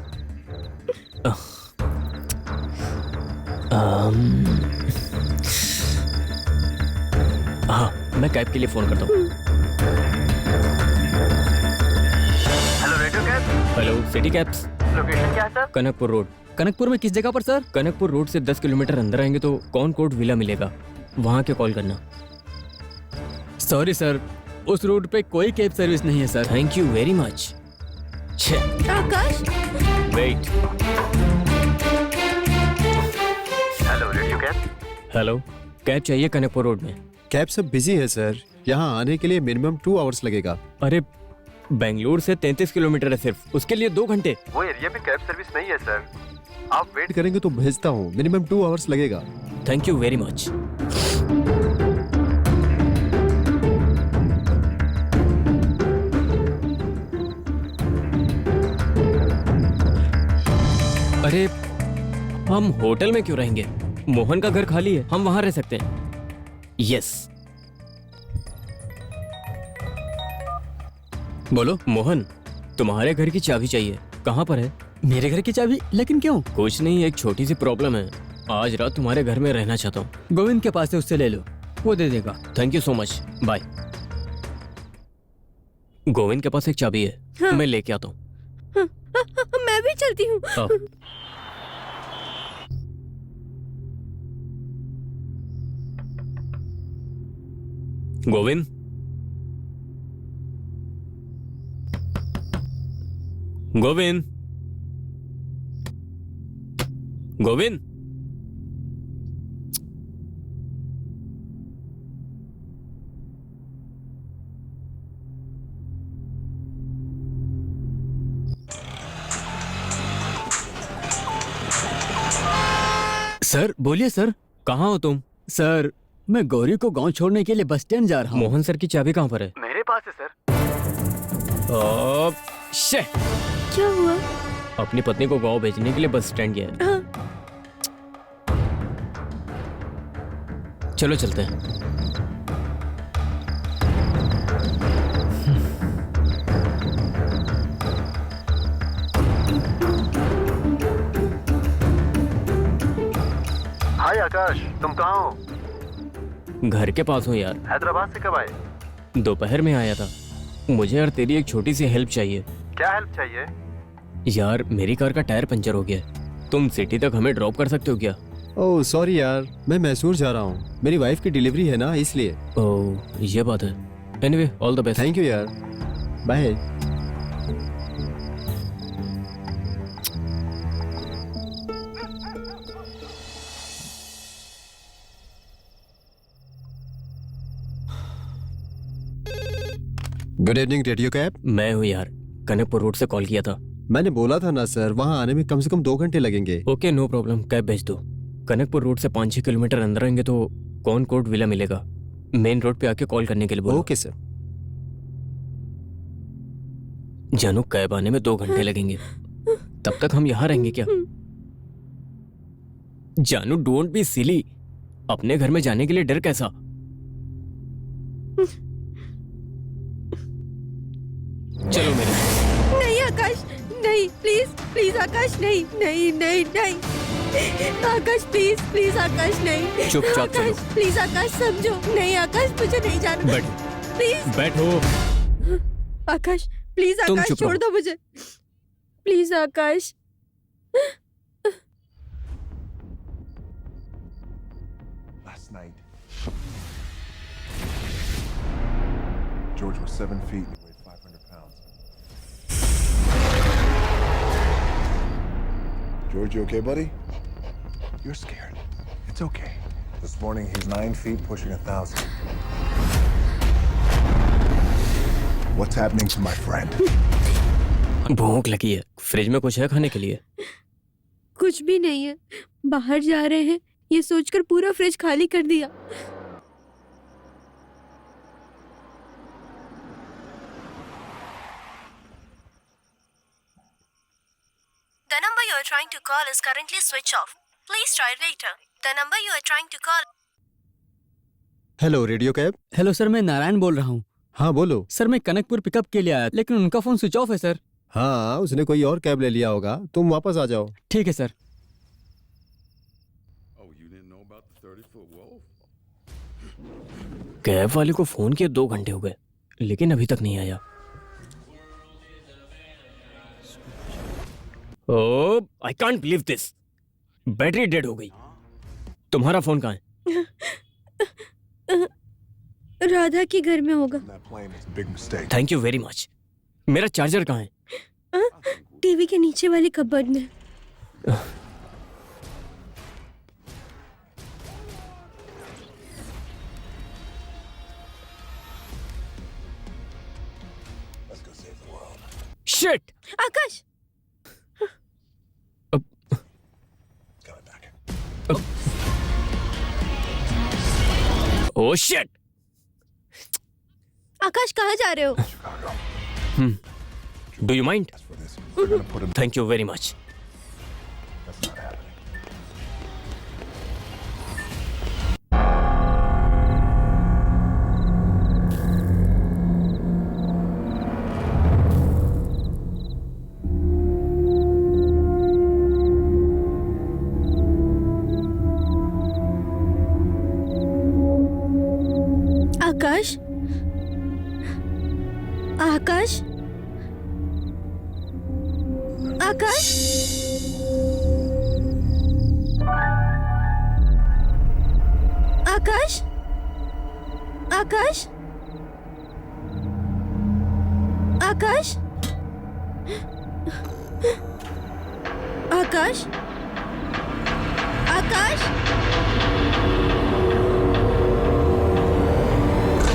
हाँ, मैं कैब के लिए फोन करता हूँ। Hello radio cab. Hello city cabs. Location क्या है सर? कनकपुर रोड। कनकपुर में किस जगह पर सर? कनकपुर रोड से 10 किलोमीटर अंदर आएंगे तो कॉनकॉर्ड विला मिलेगा, वहां के कॉल करना। सॉरी सर, उस रूट पे कोई कैब सर्विस नहीं है sir. Thank you very much. Akash, wait. Hello radio cab. Hello, cab चाहिए कनकपुर रोड में। कैब सब बिजी है सर, यहाँ आने के लिए मिनिमम 2 आवर्स लगेगा। अरे बेंगलुरु से 33 किलोमीटर है सिर्फ, उसके लिए 2 घंटे। वो एरिया में कैब सर्विस नहीं है सर, आप वेट करेंगे तो भेजता हूँ, मिनिमम 2 आवर्स लगेगा। Thank you very much. अरे हम होटल में क्यों रहेंगे? मोहन का घर खाली है, हम वहां रह सकते हैं। यस। बोलो। मोहन, तुम्हारे घर की चाबी चाहिए, कहाँ पर है? मेरे घर की चाबी? लेकिन क्यों? कुछ नहीं, एक छोटी सी प्रॉब्लम है। आज रात तुम्हारे घर में रहना चाहता हूँ। गोविंद के पास से उससे ले लो, वो दे देगा। Thank you so much, bye. Govind के पास एक चाबी है। हाँ। मैं लेके आता हूँ। मैं भी चलती हूँ। गोविंद, गोविंद, गोविंद। सर बोलिए सर। कहाँ हो तुम? सर मैं गौरी को गांव छोड़ने के लिए बस स्टैंड जा रहा हूँ। मोहन सर की चाबी कहाँ पर है? मेरे पास है सर। शे, क्या हुआ? अपनी पत्नी को गांव भेजने के लिए बस स्टैंड गया है। हाँ। चलो चलते हैं। हाय आकाश, तुम कहाँ हो? घर के पास हूँ यार। हैदराबाद से कब आए? दोपहर में आया था। मुझे यार तेरी एक छोटी सी हेल्प चाहिए। क्या हेल्प चाहिए? यार मेरी कार का टायर पंचर हो गया है, तुम सिटी तक हमें ड्रॉप कर सकते हो क्या? ओह सॉरी यार, मैं मैसूर जा रहा हूँ, मेरी वाइफ की डिलीवरी है ना, इसलिए। ओह ये बात है। Anyway, all the best. Thank you यार, bye. Good evening radio cab. मैं हूँ यार, कनकपुर रोड से कॉल किया था। मैंने बोला था ना सर, वहाँ आने में कम से कम 2 घंटे लगेंगे। ओके नो प्रॉब्लम, कैब भेज दो। कनकपुर रोड से 5-6 किलोमीटर अंदर आएंगे तो कॉनकॉर्ड विला मिलेगा। मेन रोड पे आके कॉल करने के लिए बोलो। Okay sir. जानू कैब आने में 2 घंटे लगेंगे, तब तक हम यहाँ रहेंगे क्या? जानू डोंट बी सिली, अपने घर में जाने के लिए डर कैसा? चलो मेरे साथ। नहीं आकाश, नहीं, प्लीज प्लीज आकाश, नहीं नहीं नहीं नहीं, आकाश प्लीज प्लीज आकाश, नहीं। चुपचाप चलो। आकाश प्लीज आकाश समझो, नहीं आकाश मुझे नहीं जाना, बैठो प्लीज बैठो। आकाश, प्लीज तुम आकाश चुप छोड़ रहो। दो मुझे, please Akash. Last night, George was 7 feet and weighed 500 pounds. George, you okay, buddy? You're scared. It's okay. This morning, he's 9 feet, pushing 1,000. What's happening to my friend? भूख लगी है, फ्रिज में कुछ है खाने के लिए? कुछ भी नहीं है, बाहर जा रहे हैं ये सोचकर पूरा फ्रिज खाली कर दिया। The number you are trying to call is currently switched off. Please try later. The number you are trying to call. Hello radio cab. Hello sir, मैं नारायण बोल रहा हूँ। हाँ बोलो। सर मैं कनकपुर पिकअप के लिए आया, लेकिन उनका फोन स्विच ऑफ है सर। हाँ, उसने कोई और कैब ले लिया होगा, तुम वापस आ जाओ। ठीक है सर। कैब वाले को फोन किए 2 घंटे हो गए, लेकिन अभी तक नहीं आया। Oh, I can't believe this. Battery dead हो गई। तुम्हारा फोन कहाँ है? राधा के घर में होगा। That plane is a big mistake. Thank you very much. मेरा चार्जर कहाँ है? टीवी के नीचे वाली कबर्ड में। Let's go save the world. Shit! Akash, Coming back. Oh shit! Akash कहाँ जा रहे हो? Chicago. Do you mind? As for this, we're gonna put him. Thank you very much. That's not happening. Akash, Akash, Akash, Akash, Akash, Akash, Akash, Akash,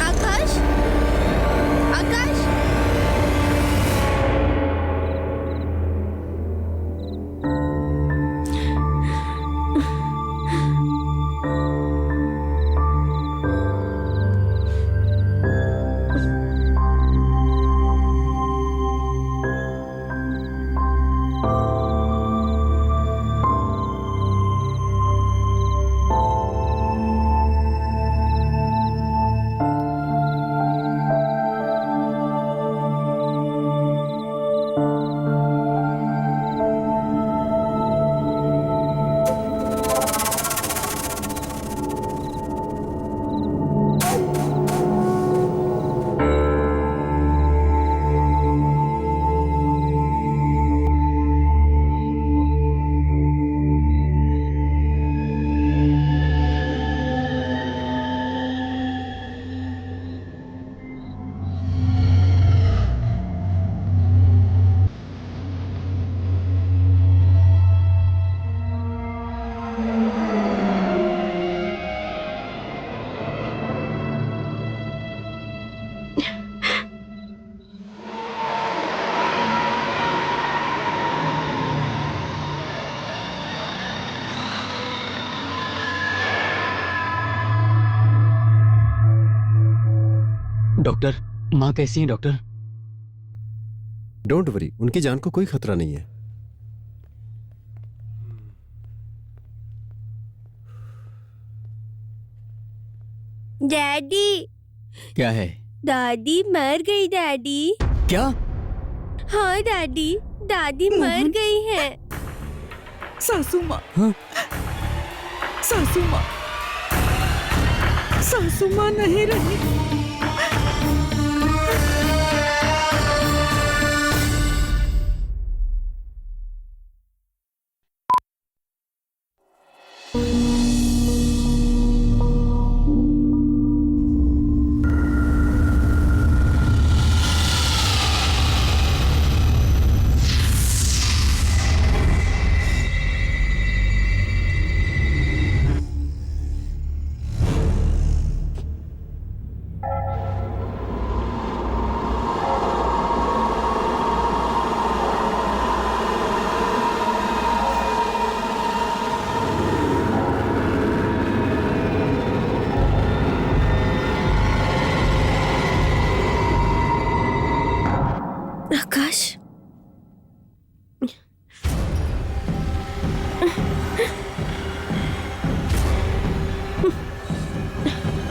Akash, Akash. Doctor, माँ कैसी है डॉक्टर? डोंट वरी, उनकी जान को कोई खतरा नहीं है। डैडी, क्या है? दादी मर गई डैडी। क्या? हाँ दादी, दादी मर गई है। सासू माँ, हाँ? सासू माँ, सासू माँ नहीं रही। आकाश,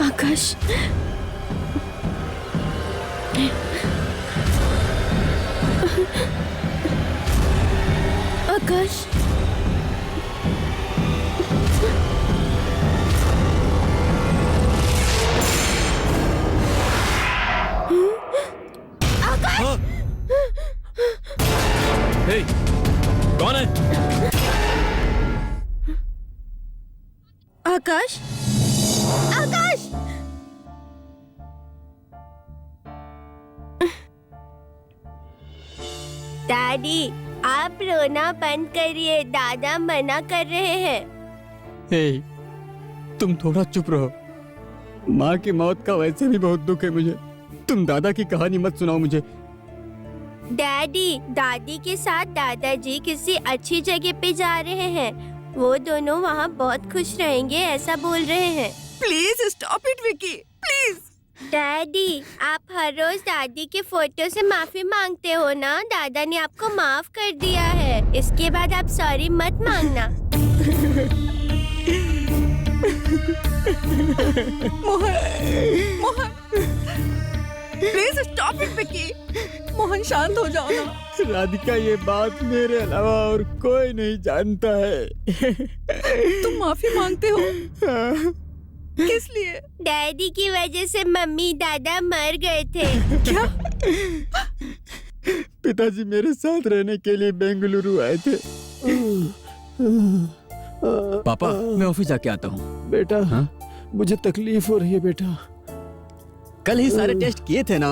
आकाश, आकाश, हे, कौन है? आकाश, आकाश, दादी आप रोना बंद करिए, दादा मना कर रहे हैं। हे, तुम थोड़ा चुप रहो। माँ की मौत का वैसे भी बहुत दुख है मुझे। तुम दादा की कहानी मत सुनाओ मुझे। डैडी, दादी के साथ दादाजी किसी अच्छी जगह पे जा रहे हैं। वो दोनों वहाँ बहुत खुश रहेंगे ऐसा बोल रहे हैं। Please stop it Vicky, please. Daddy, आप हर रोज दादी के फोटो से माफी मांगते हो ना? दादा ने आपको माफ कर दिया है, इसके बाद आप सॉरी मत मांगना। Mohan, Mohan, please stop it Vicky. Mohan शांत हो जाओ ना। राधिका, ये बात मेरे अलावा और कोई नहीं जानता है। तुम माफी मांगते हो? किस लिए? डैडी की वजह से मम्मी दादा मर गए थे। क्या? पिताजी मेरे साथ रहने के लिए बेंगलुरु आए थे। पापा, मैं ऑफिस जाके आता हूँ। बेटा, हाँ? मुझे तकलीफ हो रही है बेटा। कल ही सारे टेस्ट किए थे ना?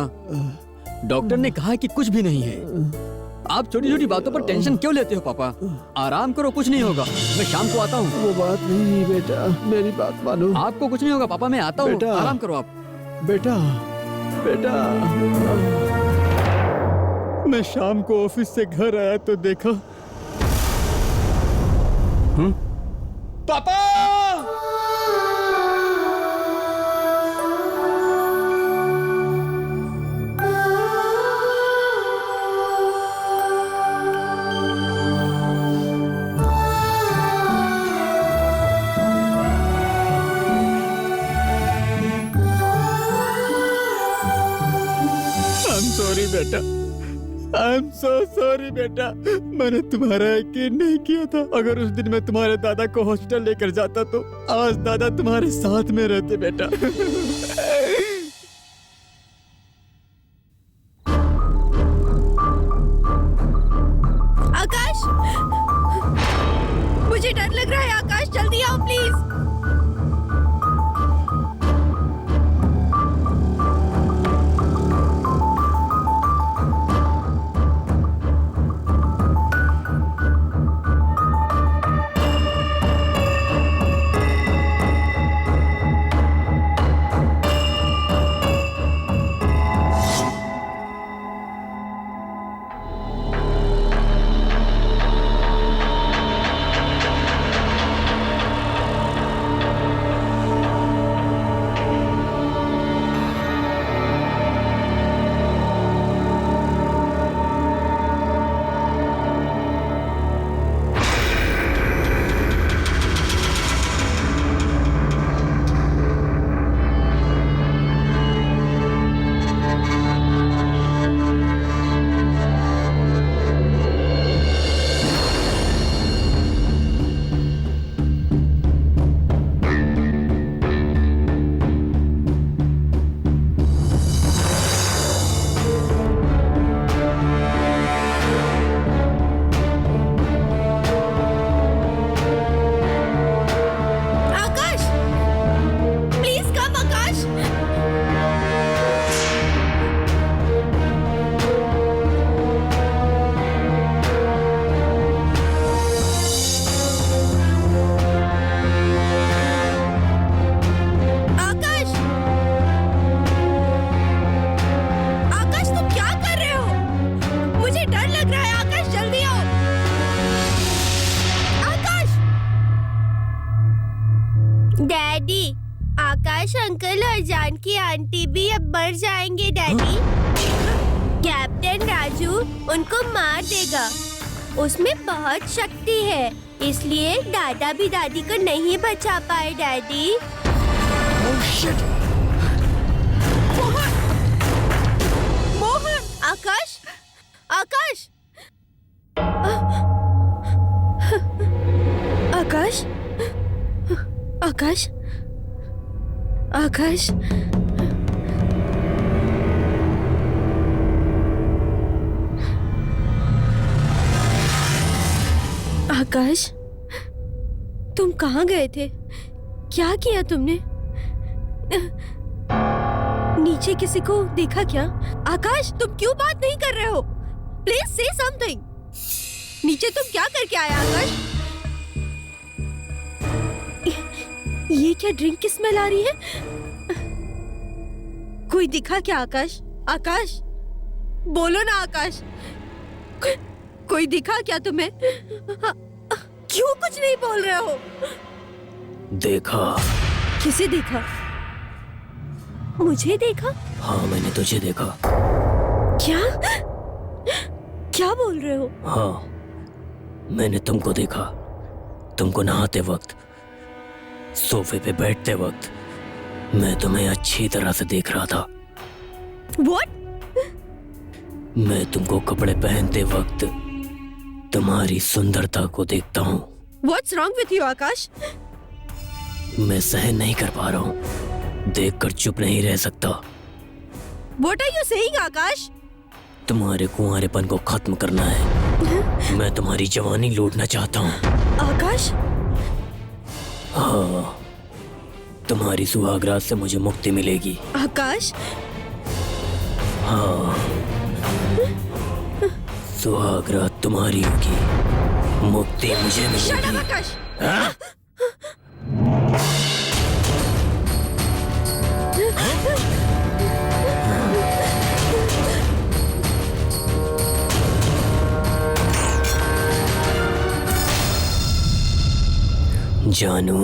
डॉक्टर ने कहा कि कुछ भी नहीं है। आप छोटी छोटी बातों पर टेंशन क्यों लेते हो पापा? आराम करो, कुछ नहीं होगा। मैं शाम को आता हूँ। वो बात नहीं बेटा, मेरी बात मानो। आपको कुछ नहीं होगा पापा, मैं आता हूँ। बेटा। आराम करो आप। बेटा, बेटा, मैं शाम को ऑफिस से घर आया तो देखा। पापा! सॉरी बेटा, आई एम सो सॉरी बेटा। मैंने तुम्हारा यकीन नहीं किया था। अगर उस दिन मैं तुम्हारे दादा को हॉस्पिटल लेकर जाता तो आज दादा तुम्हारे साथ में रहते बेटा। आकाश, मुझे डर लग रहा है। आकाश, जल्दी आओ प्लीज। और जानकी आंटी भी अब मर जाएंगे डैडी। कैप्टन राजू उनको मार देगा। उसमें बहुत शक्ति है, इसलिए दादा भी दादी को नहीं बचा पाए डैडी। मोहन! आकाश! आकाश! आकाश! आकाश! आकाश! आकाश, तुम कहाँ गए थे? क्या किया तुमने? नीचे किसी को देखा क्या? आकाश, तुम क्यों बात नहीं कर रहे हो? प्लीज से समथिंग। नीचे तुम क्या करके आया आकाश? ये क्या ड्रिंक की स्मेल आ रही है? कोई दिखा क्या आकाश? आकाश, बोलो ना आकाश। कोई दिखा क्या तुम्हें? क्यों कुछ नहीं बोल रहे हो? देखा। किसे देखा? मुझे देखा? हाँ, मैंने तुझे देखा। क्या? क्या बोल रहे हो? हाँ, मैंने तुमको देखा। तुमको नहाते वक्त, सोफे पे बैठते वक्त मैं तुम्हें अच्छी तरह से देख रहा था। What? मैं तुमको कपड़े पहनते वक्त तुम्हारी सुंदरता को देखता हूँ। What's wrong with you, आकाश? मैं सहन नहीं कर पा रहा हूँ। देखकर चुप नहीं रह सकता। What are you saying, आकाश? तुम्हारे कुंवारेपन को खत्म करना है। मैं तुम्हारी जवानी लूटना चाहता हूँ। आकाश? हाँ, तुम्हारी सुहागरात से मुझे मुक्ति मिलेगी। आकाश? हाँ, सुहागरात तुम्हारी होगी, मुक्ति मुझे मिलेगी। आकाश! हाँ? जानू,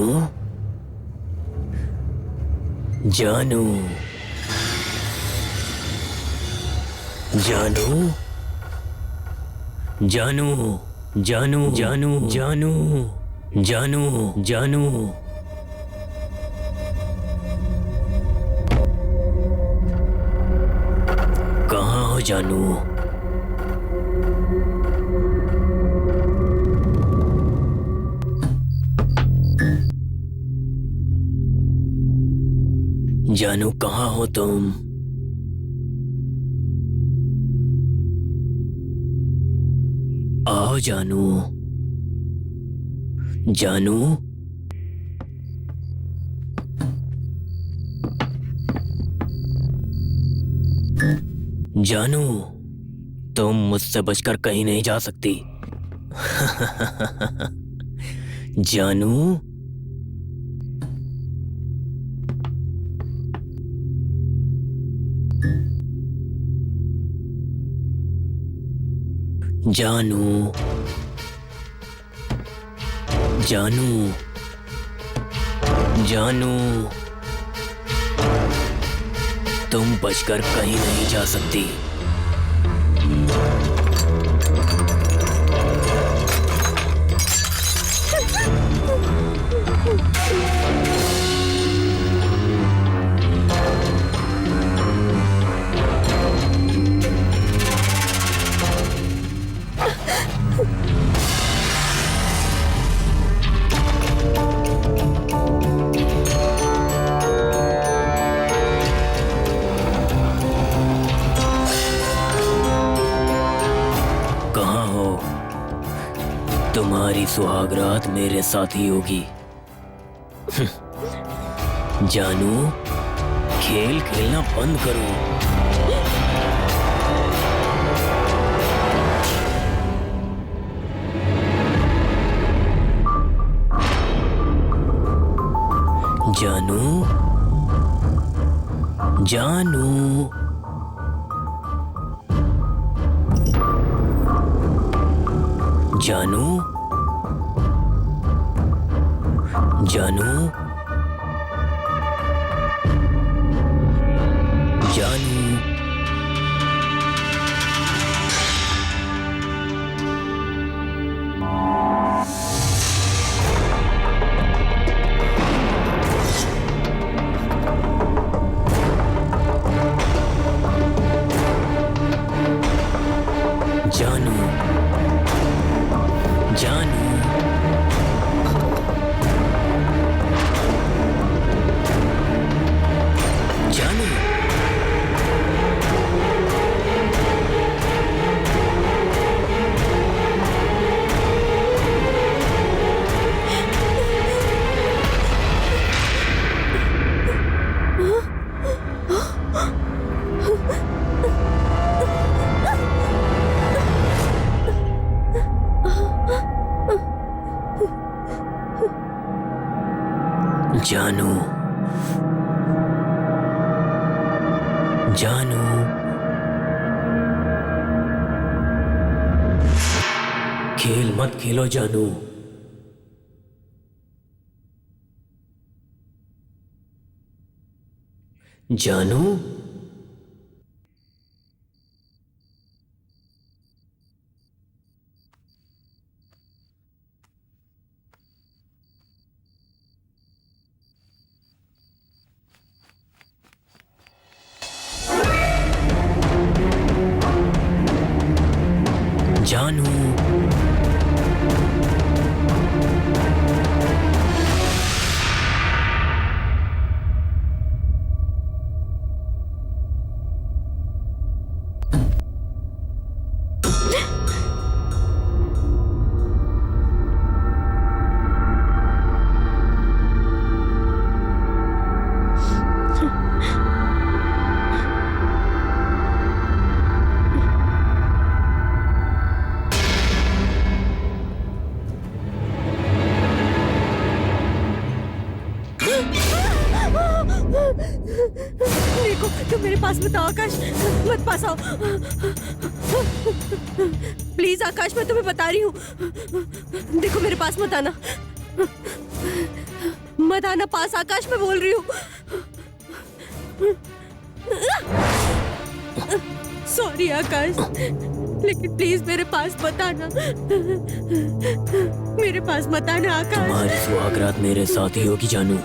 जानू, जानू, जानू, जानू, जानू, जानू, जानू, जानू। कहाँ हो जानू? जानू, कहाँ हो तुम? आओ जानू। जानू, जानू, तुम मुझसे बचकर कहीं नहीं जा सकती। जानू, जानू, जानू, जानू, तुम बचकर कहीं नहीं जा सकती। तुम्हारी सुहागरात मेरे साथ ही होगी। जानू, खेल खेलना बंद करो। जानू, जानू, जानू, जानू, जानू, जानू, खेल मत खेलो जानू। जानू, जानू, देखो तुम मेरे पास मत आओ आकाश, मत पास आओ प्लीज आकाश, मैं तुम्हें बता रही हूँ। देखो मेरे पास मत आना, मत आना पास आकाश, मैं बोल रही हूँ। सॉरी आकाश, लेकिन प्लीज मेरे पास मत आना, मेरे पास मत आना आकाश। तुम्हारी सुहागरात मेरे साथ ही होगी जानू।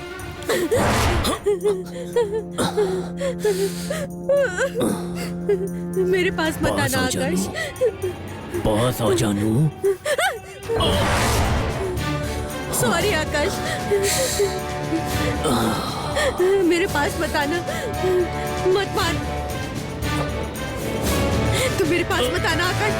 मेरे पास मत आना आकाश। पास आओ जानू। सॉरी आकाश, मेरे पास मत आना, मत मार, तुम मेरे पास मत आना आकाश।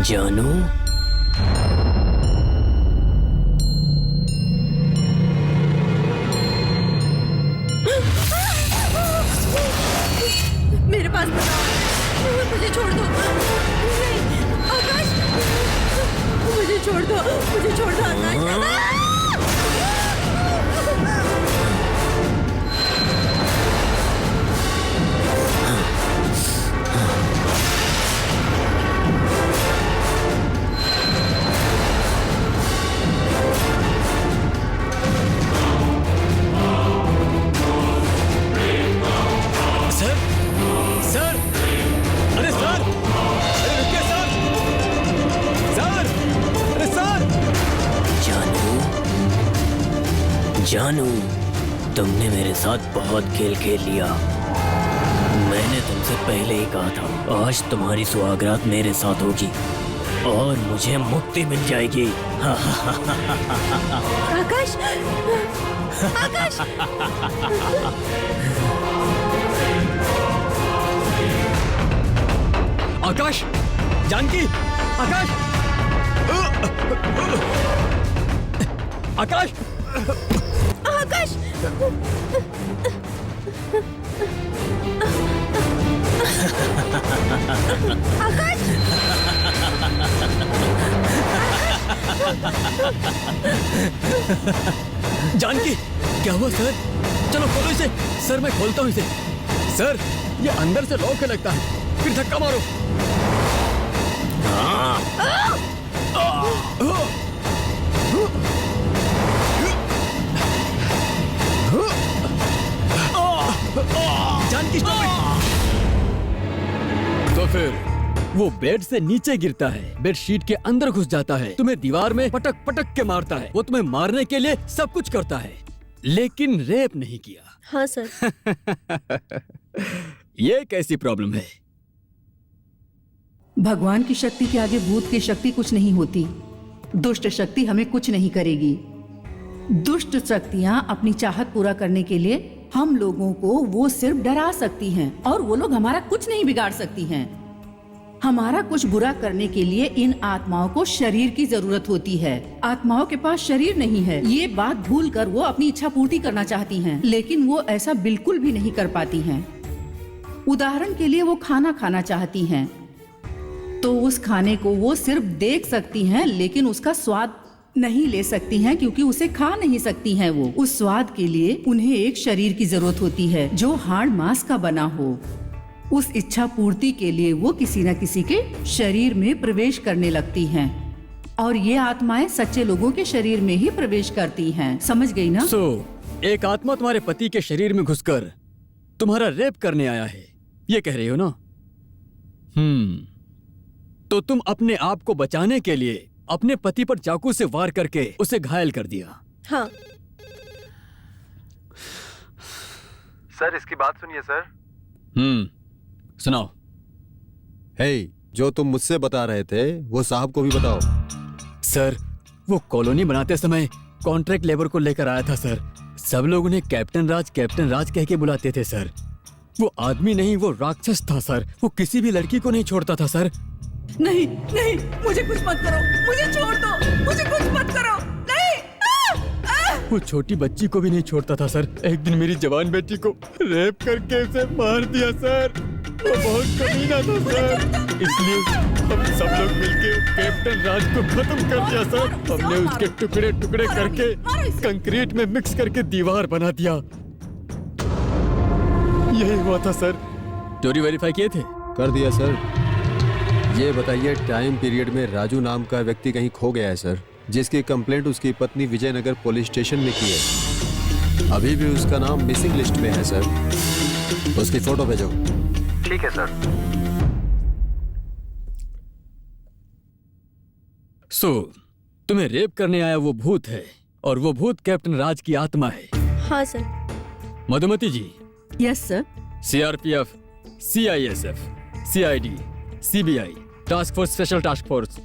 जानू, मेरे पास मत आओ, मुझे छोड़ दो। नहीं आकाश, मुझे छोड़ दो, मुझे छोड़ दो आकाश। जानू, तुमने मेरे साथ बहुत खेल खेल लिया। मैंने तुमसे पहले ही कहा था, आज तुम्हारी सुहागरात मेरे साथ होगी और मुझे मुक्ति मिल जाएगी। आकाश, आकाश, आकाश, जानकी, आकाश, आकाश, आकाश, आकाश, जानकी, क्या हुआ सर? चलो खोलो इसे। सर मैं खोलता हूँ इसे। सर ये अंदर से लॉक है लगता है, फिर धक्का मारो। Janaki stop it. तो फिर वो बेड से नीचे गिरता है, बेड शीट के अंदर घुस जाता है, तुम्हें दीवार में पटक पटक के मारता है। वो तुम्हें मारने के लिए सब कुछ करता है, लेकिन रेप नहीं किया। हाँ सर। ये कैसी प्रॉब्लम है? भगवान की शक्ति के आगे भूत की शक्ति कुछ नहीं होती। दुष्ट शक्ति हमें कुछ नहीं करेगी। दुष्ट शक्तियां अपनी चाहत पूरा करने के लिए हम लोगों को वो सिर्फ डरा सकती हैं और वो लोग हमारा कुछ नहीं बिगाड़ सकती हैं। हमारा कुछ बुरा करने के लिए इन आत्माओं को शरीर की जरूरत होती है। आत्माओं के पास शरीर नहीं है। ये बात भूल कर वो अपनी इच्छा पूर्ति करना चाहती हैं, लेकिन वो ऐसा बिल्कुल भी नहीं कर पाती हैं। उदाहरण के लिए वो खाना खाना चाहती हैं, तो उस खाने को वो सिर्फ देख सकती हैं, लेकिन उसका स्वाद नहीं ले सकती हैं क्योंकि उसे खा नहीं सकती हैं। वो उस स्वाद के लिए उन्हें एक शरीर की जरूरत होती है जो हाड़ मांस का बना हो। उस इच्छा पूर्ति के लिए वो किसी न किसी के शरीर में प्रवेश करने लगती हैं, और ये आत्माएं सच्चे लोगों के शरीर में ही प्रवेश करती हैं। समझ गई ना? एक आत्मा तुम्हारे पति के शरीर में घुसकर तुम्हारा रेप करने आया है, ये कह रही हो ना? तो तुम अपने आप को बचाने के लिए अपने पति पर चाकू से वार करके उसे घायल कर दिया। हाँ सर, इसकी बात सुनिए सर। सुनाओ। हे, जो तुम मुझसे बता रहे थे वो साहब को भी बताओ। सर, वो कॉलोनी बनाते समय कॉन्ट्रैक्ट लेबर को लेकर आया था सर। सब लोग उन्हें कैप्टन राज कह के बुलाते थे सर। वो आदमी नहीं, वो राक्षस था सर। वो किसी भी लड़की को नहीं छोड़ता था सर। नहीं नहीं, मुझे कुछ मत करो, मुझे छोड़ दो, मुझे कुछ मत करो, नहीं। वो छोटी बच्ची को भी नहीं छोड़ता था सर। एक दिन मेरी जवान बेटी को रेप करके उसे मार दिया सर। वो बहुत कमीना था सर, इसलिए हम सब लोग मिलके कैप्टन राज को खत्म कर दिया सर। हमने उसके टुकड़े टुकड़े करके कंक्रीट में मिक्स करके दीवार बना दिया। यही हुआ था सर। चोरी वेरीफाई किए थे? कर दिया सर। ये बताइए, टाइम पीरियड में राजू नाम का व्यक्ति कहीं खो गया है सर, जिसकी कंप्लेंट उसकी पत्नी विजयनगर पुलिस स्टेशन में की है। अभी भी उसका नाम मिसिंग लिस्ट में है सर। उसकी फोटो भेजो। ठीक है सर। तुम्हें रेप करने आया वो भूत है, और वो भूत कैप्टन राज की आत्मा है। हाँ sir. Madhumati ji. Yes sir. CRPF, CISF, CID, CBI, task force, special task force,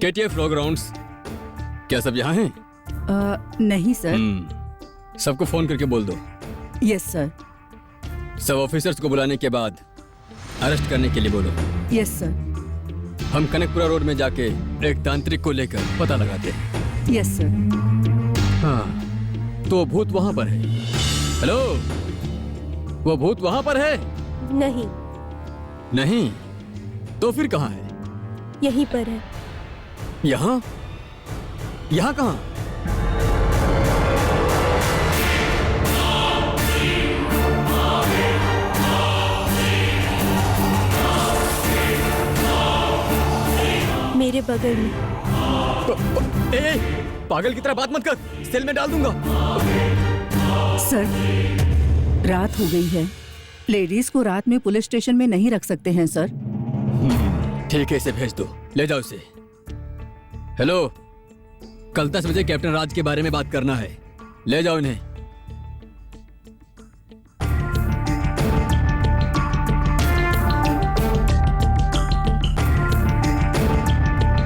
KTF law grounds, क्या सब यहाँ हैं? नहीं सर। सबको फोन करके बोल दो। Yes sir. सब ऑफिसर्स को बुलाने के बाद अरेस्ट करने के लिए बोलो। Yes sir. हम कनकपुरा रोड में जाके एक तांत्रिक को लेकर पता लगाते हैं। Yes sir. हाँ, तो वो भूत वहाँ पर है। हेलो, वो भूत वहाँ पर है? नहीं। नहीं? तो फिर कहाँ है? यहीं पर है। यहाँ? यहाँ कहाँ? मेरे बगल में। पागल की तरह बात मत कर, सेल में डाल दूंगा। सर, रात हो गई है। लेडीज को रात में पुलिस स्टेशन में नहीं रख सकते हैं सर। ठीक है, इसे भेज दो, ले जाओ इसे। हेलो, कल 10 बजे कैप्टन राज के बारे में बात करना है, ले जाओ इन्हें।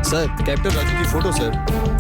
सर, कैप्टन राजू की फोटो सर।